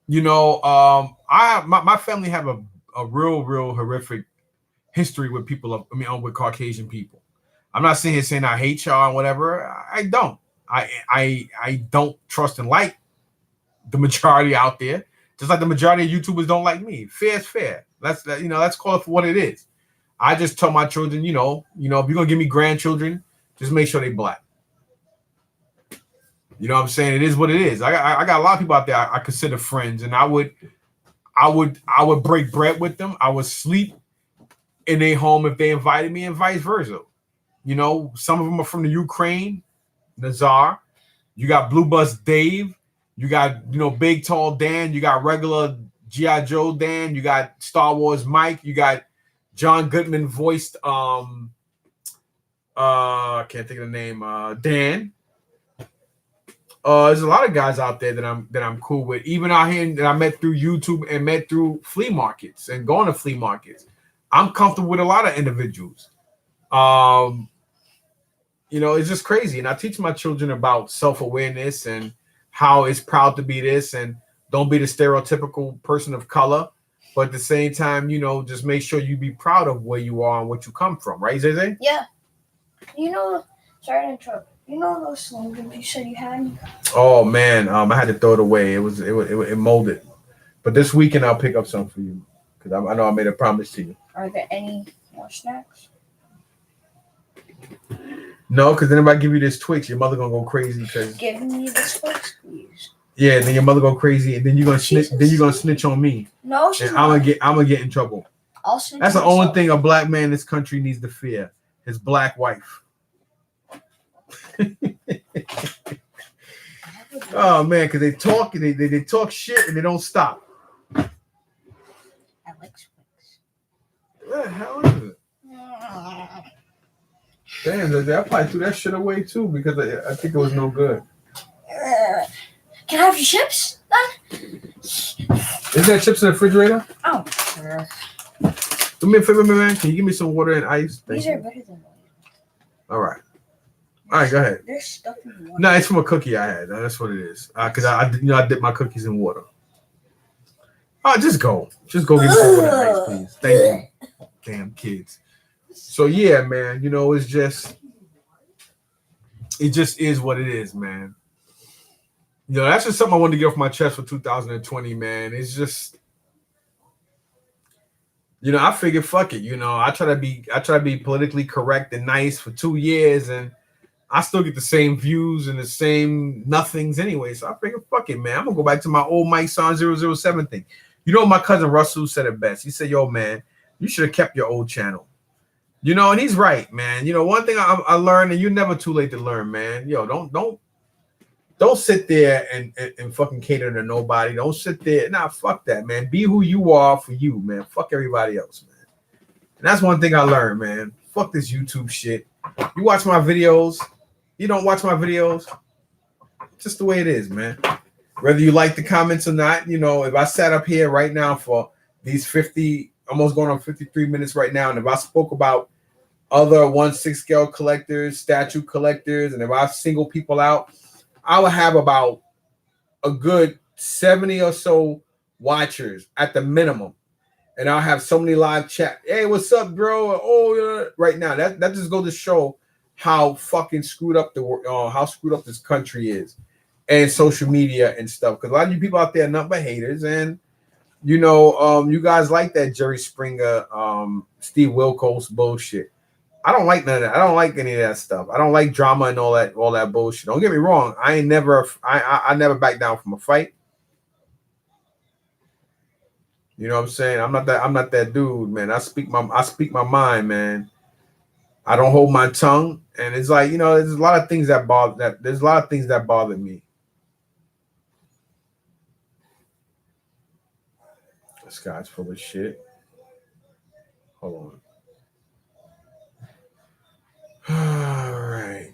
My family have a real horrific history with with Caucasian people. I'm not sitting here saying I hate y'all and whatever. I don't. I don't trust and like the majority out there. Just like the majority of YouTubers don't like me. Fair is fair. Let's call it for what it is. I just tell my children, if you're gonna give me grandchildren, just make sure they black. You know what I'm saying? It is what it is. I got a lot of people out there I consider friends, and I would break bread with them. I would sleep in their home if they invited me, and vice versa. You know, some of them are from the Ukraine, Nazar. You got Blue Bus Dave. You got, Big Tall Dan. You got regular G.I. Joe Dan. You got Star Wars Mike. You got John Goodman voiced I can't think of the name, Dan. There's a lot of guys out there that I'm cool with, even out here that I met through YouTube and met through flea markets and going to flea markets. I'm comfortable with a lot of individuals. It's just crazy. And I teach my children about self-awareness and how it's proud to be this, and don't be the stereotypical person of color. But at the same time, just make sure you be proud of where you are and what you come from. Right, Zay? Yeah. Sorry to interrupt. You know those slogans you said you had? Oh man, I had to throw it away. It molded. But this weekend I'll pick up some for you because I know I made a promise to you. Are there any more snacks? No, because then if I give you this Twix, your mother gonna go crazy. Give me the Twix, please. Yeah, then your mother go crazy, and then you're gonna snitch. Then you're gonna snitch on me. No, she's and not. I'm gonna get in trouble. I'll snitch. That's the only thing a black man in this country needs to fear: his black wife. Oh man, because they talk shit and they don't stop. I like Twix. What the hell is it? Damn, I probably threw that shit away too because I think it was no good. Can I have your chips then? Is there chips in the refrigerator? Oh. Do me a favor, man. Can you give me some water and ice? These are better than water. All right, go ahead. There's stuff in the water. No, it's from a cookie I had. That's what it is. Because I dip my cookies in water. Oh, just go get me some water and ice, please. Thank you. Damn kids. So yeah, man. It just is what it is, man. That's just something I wanted to get off my chest for 2020, man. It's just, I figured, fuck it. I try to be politically correct and nice for 2 years, and I still get the same views and the same nothings anyway. So I figured, fuck it, man. I'm gonna go back to my old Mike Son 007 thing. My cousin Russell said it best. He said, "Yo, man, you should have kept your old channel." And he's right, man. One thing I learned, and you're never too late to learn, man. Don't sit there and fucking cater to nobody. Don't sit there. Nah, fuck that, man. Be who you are for you, man. Fuck everybody else, man. And that's one thing I learned, man. Fuck this YouTube shit. You watch my videos. You don't watch my videos. Just the way it is, man. Whether you like the comments or not, if I sat up here right now for these 50, almost going on 53 minutes right now, and if I spoke about other 1/6 scale collectors, statue collectors, and if I single people out, I would have about a good 70 or so watchers at the minimum. And I'll have so many live chat. Hey, what's up, bro? Oh, right now. That just goes to show how fucking screwed up how screwed up this country is, and social media and stuff. Because a lot of you people out there are nothing but haters, and you guys like that Jerry Springer, Steve Wilkos bullshit. I don't like none of that. I don't like any of that stuff. I don't like drama and all that bullshit. Don't get me wrong. I never back down from a fight. You know what I'm saying? I'm not that dude, man. I speak my mind, man. I don't hold my tongue, and it's like, there's a lot of things that bother me. This guy's full of shit. Hold on. All right.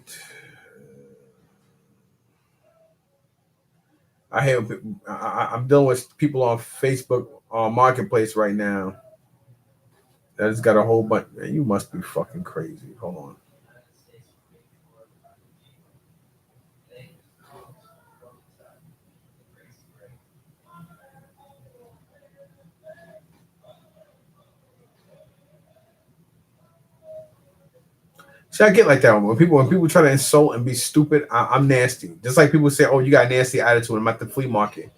I'm dealing with people on Facebook Marketplace right now. That has got a whole bunch. Man, you must be fucking crazy. Hold on. See, I get like that when people try to insult and be stupid. I'm nasty. Just like people say, "Oh, you got a nasty attitude." I'm at the flea market.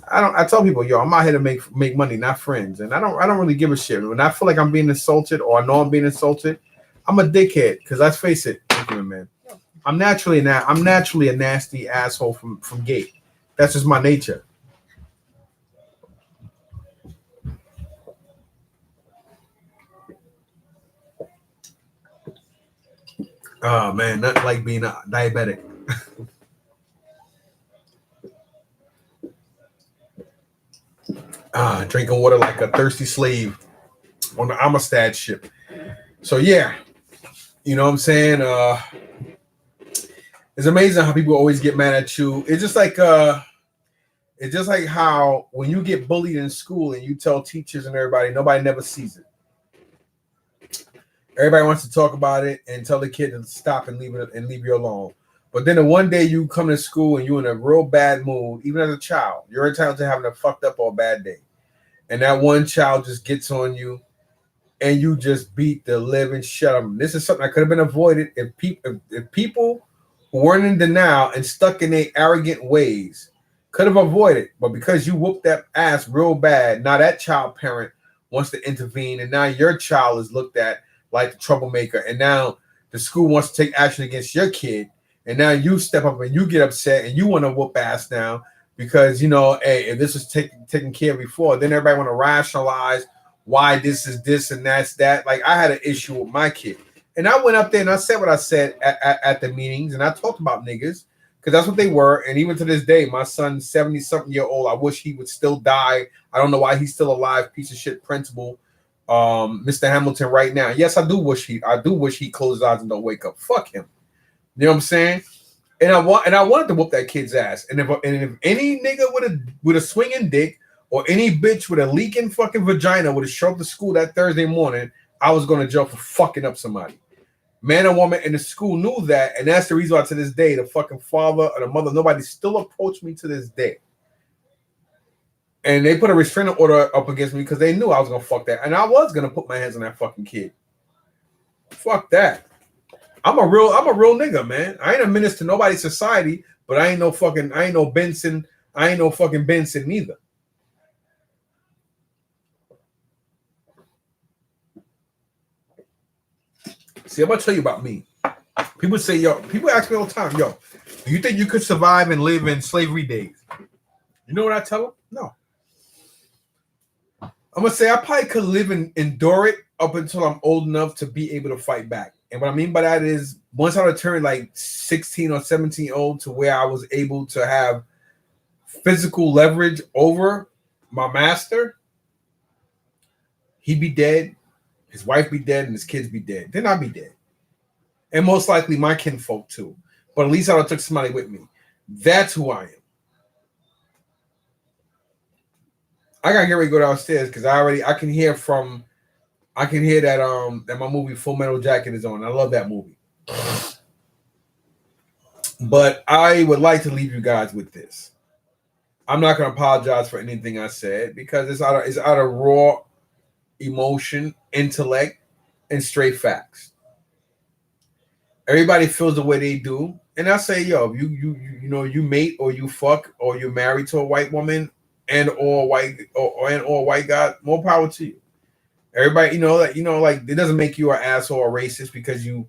I tell people, yo, I'm out here to make money, not friends, and I don't really give a shit. When I feel like I'm being insulted or I know I'm being insulted, I'm a dickhead. Because let's face it, thank you, man. I'm naturally a nasty asshole from gate. That's just my nature. Oh man, nothing like being a diabetic. Drinking water like a thirsty slave on the Amistad ship. So yeah, you know what I'm saying? It's amazing how people always get mad at you. It's just like how when you get bullied in school and you tell teachers and everybody, nobody never sees it. Everybody wants to talk about it and tell the kid to stop and leave you alone. But then the one day you come to school and you're in a real bad mood, even as a child, you're entitled to having a fucked up or a bad day. And that one child just gets on you and you just beat the living shit out of them. This is something that could have been avoided if people who weren't in denial and stuck in their arrogant ways could have avoided. But because you whooped that ass real bad, now that child parent wants to intervene, and now your child is looked at like the troublemaker, and now the school wants to take action against your kid, and now you step up and you get upset and you want to whoop ass now because, you know, hey, if this was taken care of before, then everybody want to rationalize why this is this and that's that. Like, I had an issue with my kid, and I went up there and I said what I said at the meetings, and I talked about niggas because that's what they were. And even to this day, my son, 70-something year old, I wish he would still die. I don't know why he's still alive, piece of shit principal. Mr. Hamilton right now. Yes, I do wish he closed his eyes and don't wake up. Fuck him. You know what I'm saying? And I wanted to whoop that kid's ass. And if any nigga with a swinging dick or any bitch with a leaking fucking vagina would have showed up to school that Thursday morning, I was going to jail for fucking up somebody. Man or woman in the school knew that, and that's the reason why to this day the fucking father or the mother, nobody still approached me to this day. And they put a restraining order up against me because they knew I was gonna fuck that, and I was gonna put my hands on that fucking kid. Fuck that. I'm a real nigga, man. I ain't a menace to nobody's society, but I ain't no fucking Benson neither. See, I'm gonna tell you about me. People say, people ask me all the time, do you think you could survive and live in slavery days? You know what I tell them? No. I'm gonna say I probably could live and endure it up until I'm old enough to be able to fight back. And what I mean by that is once I returned like 16 or 17 old to where I was able to have physical leverage over my master, he'd be dead, his wife be dead, and his kids be dead. Then I'd be dead. And most likely my kinfolk too. But at least I took somebody with me. That's who I am. I gotta get ready to go downstairs because I can hear that my movie Full Metal Jacket is on. I love that movie. But I would like to leave you guys with this. I'm not gonna apologize for anything I said because it's out of raw emotion, intellect, and straight facts. Everybody feels the way they do, and I say, you mate or you fuck or you're married to a white woman and or white guy, more power to you. Everybody, like it doesn't make you an asshole or racist because you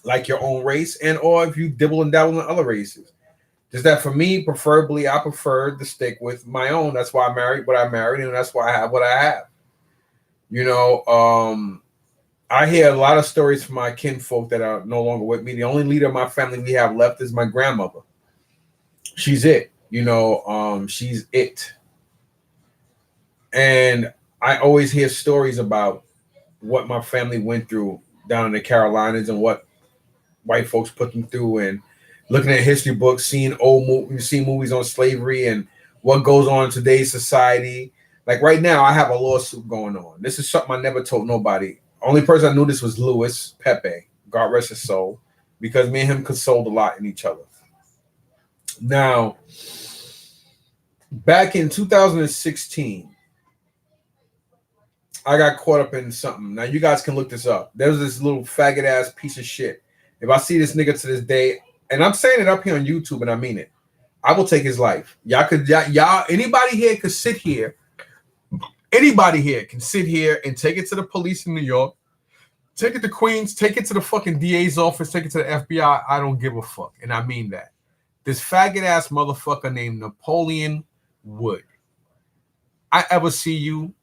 like your own race, and or if you dibble and dabble in other races. Just that for me, preferably, I prefer to stick with my own. That's why I married what I married, and that's why I have what I have. I hear a lot of stories from my kinfolk that are no longer with me. The only leader of my family we have left is my grandmother. She's it. She's it. And I always hear stories about what my family went through down in the Carolinas and what white folks put them through, and looking at history books, seeing movies on slavery and what goes on in today's society. Like right now, I have a lawsuit going on. This is something I never told nobody. Only person I knew this was Louis Pepe, God rest his soul, because me and him consoled a lot in each other. Now, back in 2016, I got caught up in something. Now, you guys can look this up. There's this little faggot ass piece of shit. If I see this nigga to this day, and I'm saying it up here on YouTube, and I mean it, I will take his life. Anybody here could sit here. Anybody here can sit here and take it to the police in New York Take it to Queens, take it to the fucking DA's office, take it to the FBI. I don't give a fuck. And I mean that. This faggot ass motherfucker named Napoleon Wood. I ever see you,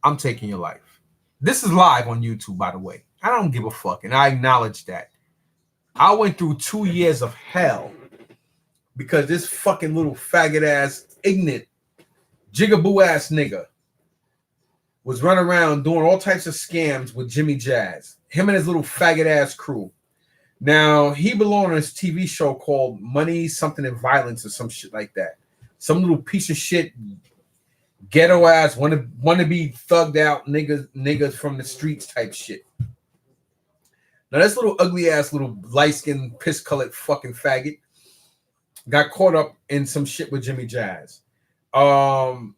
I'm taking your life. This is live on YouTube, by the way. I don't give a fuck. And I acknowledge that. I went through 2 years of hell because this fucking little faggot ass, ignorant, jigaboo ass nigga was running around doing all types of scams with Jimmy Jazz, him and his little faggot ass crew. Now, he belonged on this TV show called Money, Something and Violence or some shit like that. Some little piece of shit, ghetto ass, wanna be thugged out niggas from the streets type shit. Now, this little ugly ass, little light-skinned, piss-colored fucking faggot got caught up in some shit with Jimmy Jazz. Over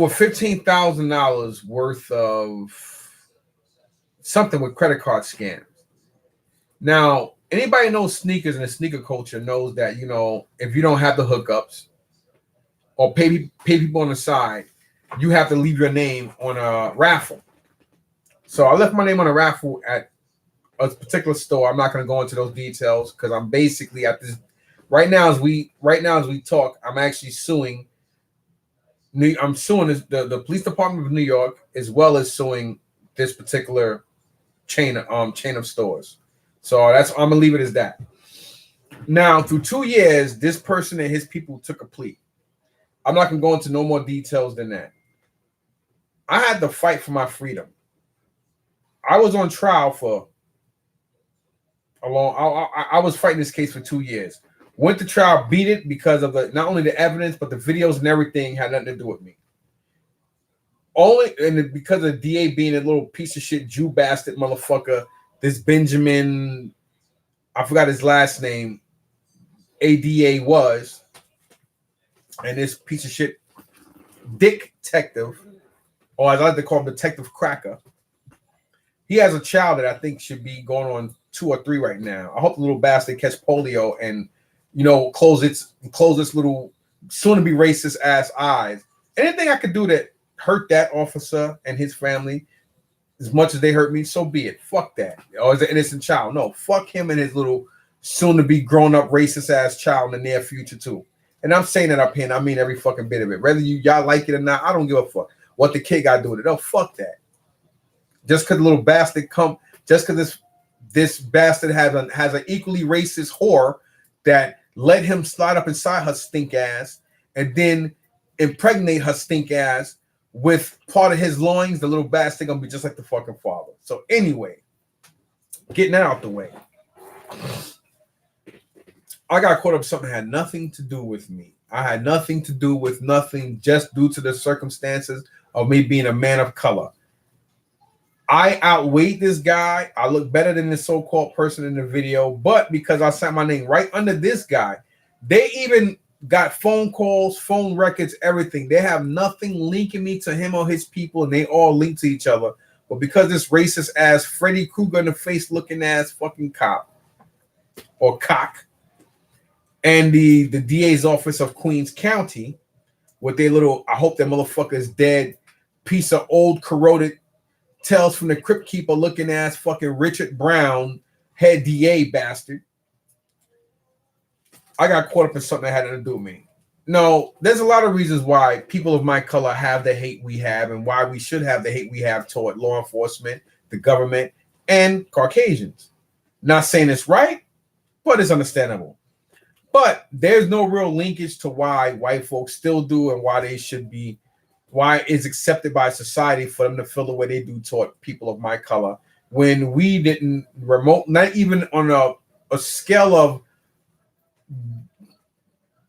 $15,000 worth of something with credit card scams. Now, anybody knows sneakers and the sneaker culture knows that, you know, if you don't have the hookups or pay people on the side, you have to leave your name on a raffle. So I left my name on a raffle at a particular store. I'm not going to go into those details because I'm basically at this right now as we talk. I'm actually suing. I'm suing the police department of New York as well as suing this particular chain of stores. So I'm gonna leave it as that. Now, through 2 years, this person and his people took a plea. I'm not gonna go into no more details than that. I had to fight for my freedom. I was on trial for a long. I was fighting this case for 2 years. Went to trial, beat it because of not only the evidence, but the videos and everything had nothing to do with me. Because of the DA being a little piece of shit Jew bastard motherfucker, this Benjamin, I forgot his last name, ADA was, and this piece of shit Dick Detective, or as I like to call him, Detective Cracker. He has a child that I think should be going on 2 or 3 right now. I hope the little bastard catch polio and, you know, close this little soon-to-be racist ass eyes. Anything I could do to hurt that officer and his family, as much as they hurt me, so be it. Fuck that. Or is an innocent child? No, fuck him and his little soon-to-be grown-up racist ass child in the near future too. And I'm saying that up here, and I mean every fucking bit of it. Whether y'all like it or not, I don't give a fuck what the kid got to do with it. No, fuck that. Just because the little bastard just because this bastard has an equally racist whore that let him slide up inside her stink ass and then impregnate her stink ass with part of his loins, the little bastard gonna be just like the fucking father. So anyway, getting that out the way, I got caught up something that had nothing to do with me. I had nothing to do with nothing, just due to the circumstances of me being a man of color. I outweighed this guy. I look better than this so-called person in the video, but because I sent my name right under this guy, they even got phone calls, phone records, everything. They have nothing linking me to him or his people, and they all link to each other. But because this racist ass Freddy Krueger in the face looking ass fucking cop or cock and the DA's office of Queens County with their little, I hope that motherfucker is dead, piece of old corroded Tales from the Crypt Keeper looking ass fucking Richard Brown head DA bastard. I got caught up in something that had to do with me. No, there's a lot of reasons why people of my color have the hate we have and why we should have the hate we have toward law enforcement, the government, and Caucasians. Not saying it's right, but it's understandable. But there's no real linkage to why white folks still do and why they should be, why it's accepted by society for them to feel the way they do toward people of my color when we didn't not even on a scale of,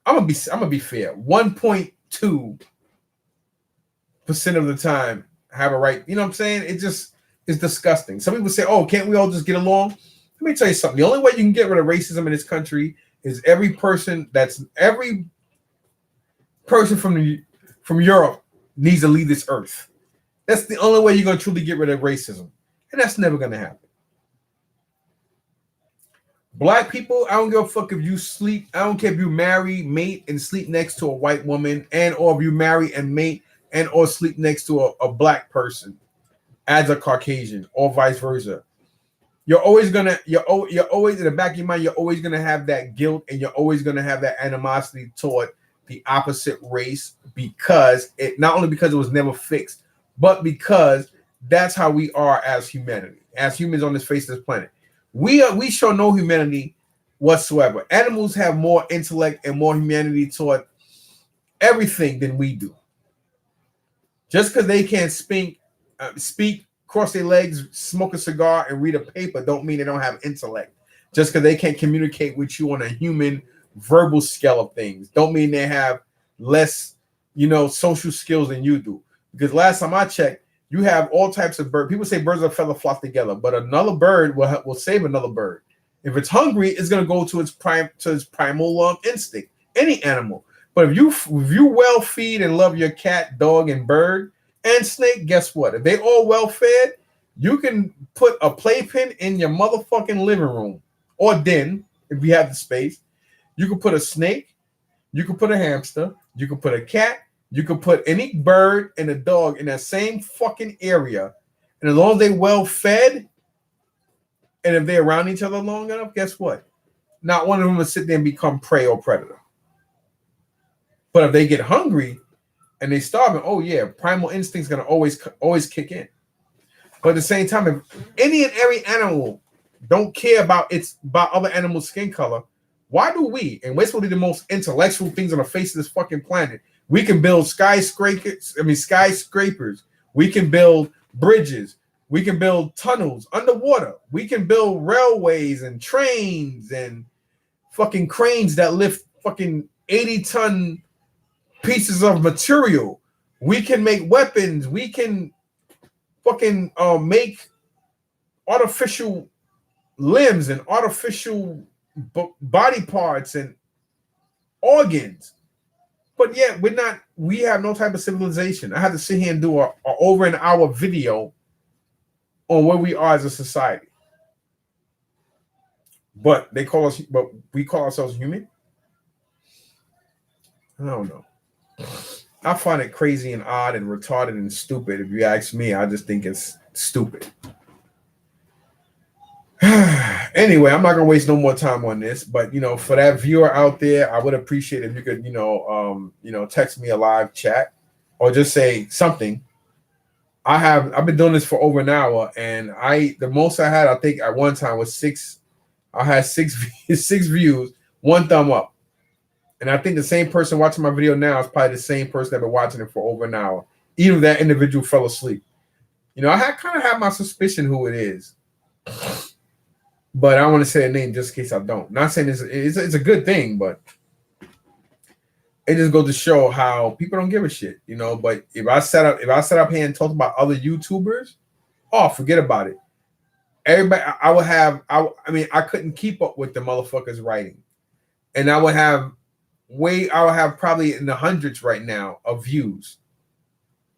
I'm gonna be fair, 1.2% of the time have a right. You know what I'm saying? It just is disgusting. Some people say, "Oh, can't we all just get along?" Let me tell you something. The only way you can get rid of racism in this country is every person from Europe needs to leave this earth. That's the only way you're going to truly get rid of racism. And that's never going to happen. Black people, I don't give a fuck if you sleep. I don't care if you marry, mate, and sleep next to a white woman, and or if you marry and mate and or sleep next to a black person. as a Caucasian, or vice versa. You're always in the back of your mind, you're always gonna have that guilt, and you're always gonna have that animosity toward the opposite race, because it not only because it was never fixed, but because that's how we are as humanity, as humans on this face of this planet. We show no humanity whatsoever. Animals have more intellect and more humanity toward everything than we do. Just because they can't speak, cross their legs, smoke a cigar, and read a paper, don't mean they don't have intellect. Just because they can't communicate with you on a human verbal scale of things, don't mean they have less, social skills than you do. Because last time I checked, you have all types of birds. People say birds of a feather flock together, but another bird will save another bird. If it's hungry, it's gonna go to its primal instinct. Any animal. But if you well feed and love your cat, dog, and bird and snake, guess what? If they all well fed, you can put a playpen in your motherfucking living room or den if you have the space. You can put a snake, you can put a hamster, you can put a cat, you can put any bird and a dog in that same fucking area. And as long as they're well fed, and if they're around each other long enough, guess what? Not one of them will sit there and become prey or predator. But if they get hungry and they starving, oh yeah, primal instinct's gonna always kick in. But at the same time, if any and every animal don't care about other animals' skin color, why do we? And we're supposed to be the most intellectual things on the face of this fucking planet. We can build skyscrapers. We can build bridges. We can build tunnels underwater. We can build railways and trains and fucking cranes that lift fucking 80-ton pieces of material. We can make weapons. We can fucking make artificial limbs and artificial body parts and organs. But yet we have no type of civilization. I had to sit here and do a over an hour video on where we are as a society. But we call ourselves human. I don't know. I find it crazy and odd and retarded and stupid. If you ask me, I just think it's stupid. Anyway, I'm not gonna waste no more time on this, but for that viewer out there, I would appreciate if you could, text me a live chat or just say something. I've been doing this for over an hour, and the most I had, I think at one time was 6. I had 6 views, 1 thumb up. And I think the same person watching my video now is probably the same person that been watching it for over an hour. Even if that individual fell asleep. I kind of have my suspicion who it is. But I don't want to say a name just in case I don't. Not saying it's a good thing, but it just goes to show how people don't give a shit, But if I set up here and talk about other YouTubers, forget about it. Everybody, I couldn't keep up with the motherfuckers writing, and I would have probably in the hundreds right now of views.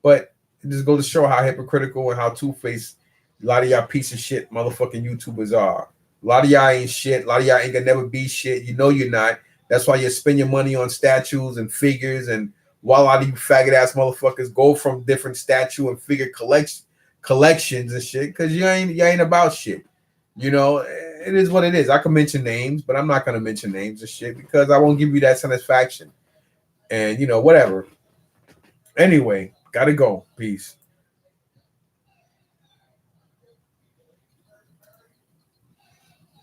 But it just goes to show how hypocritical and how two-faced a lot of y'all piece of shit motherfucking YouTubers are. A lot of y'all ain't shit. A lot of y'all ain't gonna never be shit. You're not. That's why you spend your money on statues and figures, and while a lot of you faggot ass motherfuckers go from different statue and figure collections and shit, because you ain't about shit. It is what it is. I can mention names, but I'm not gonna mention names and shit because I won't give you that satisfaction. And whatever. Anyway, gotta go. Peace.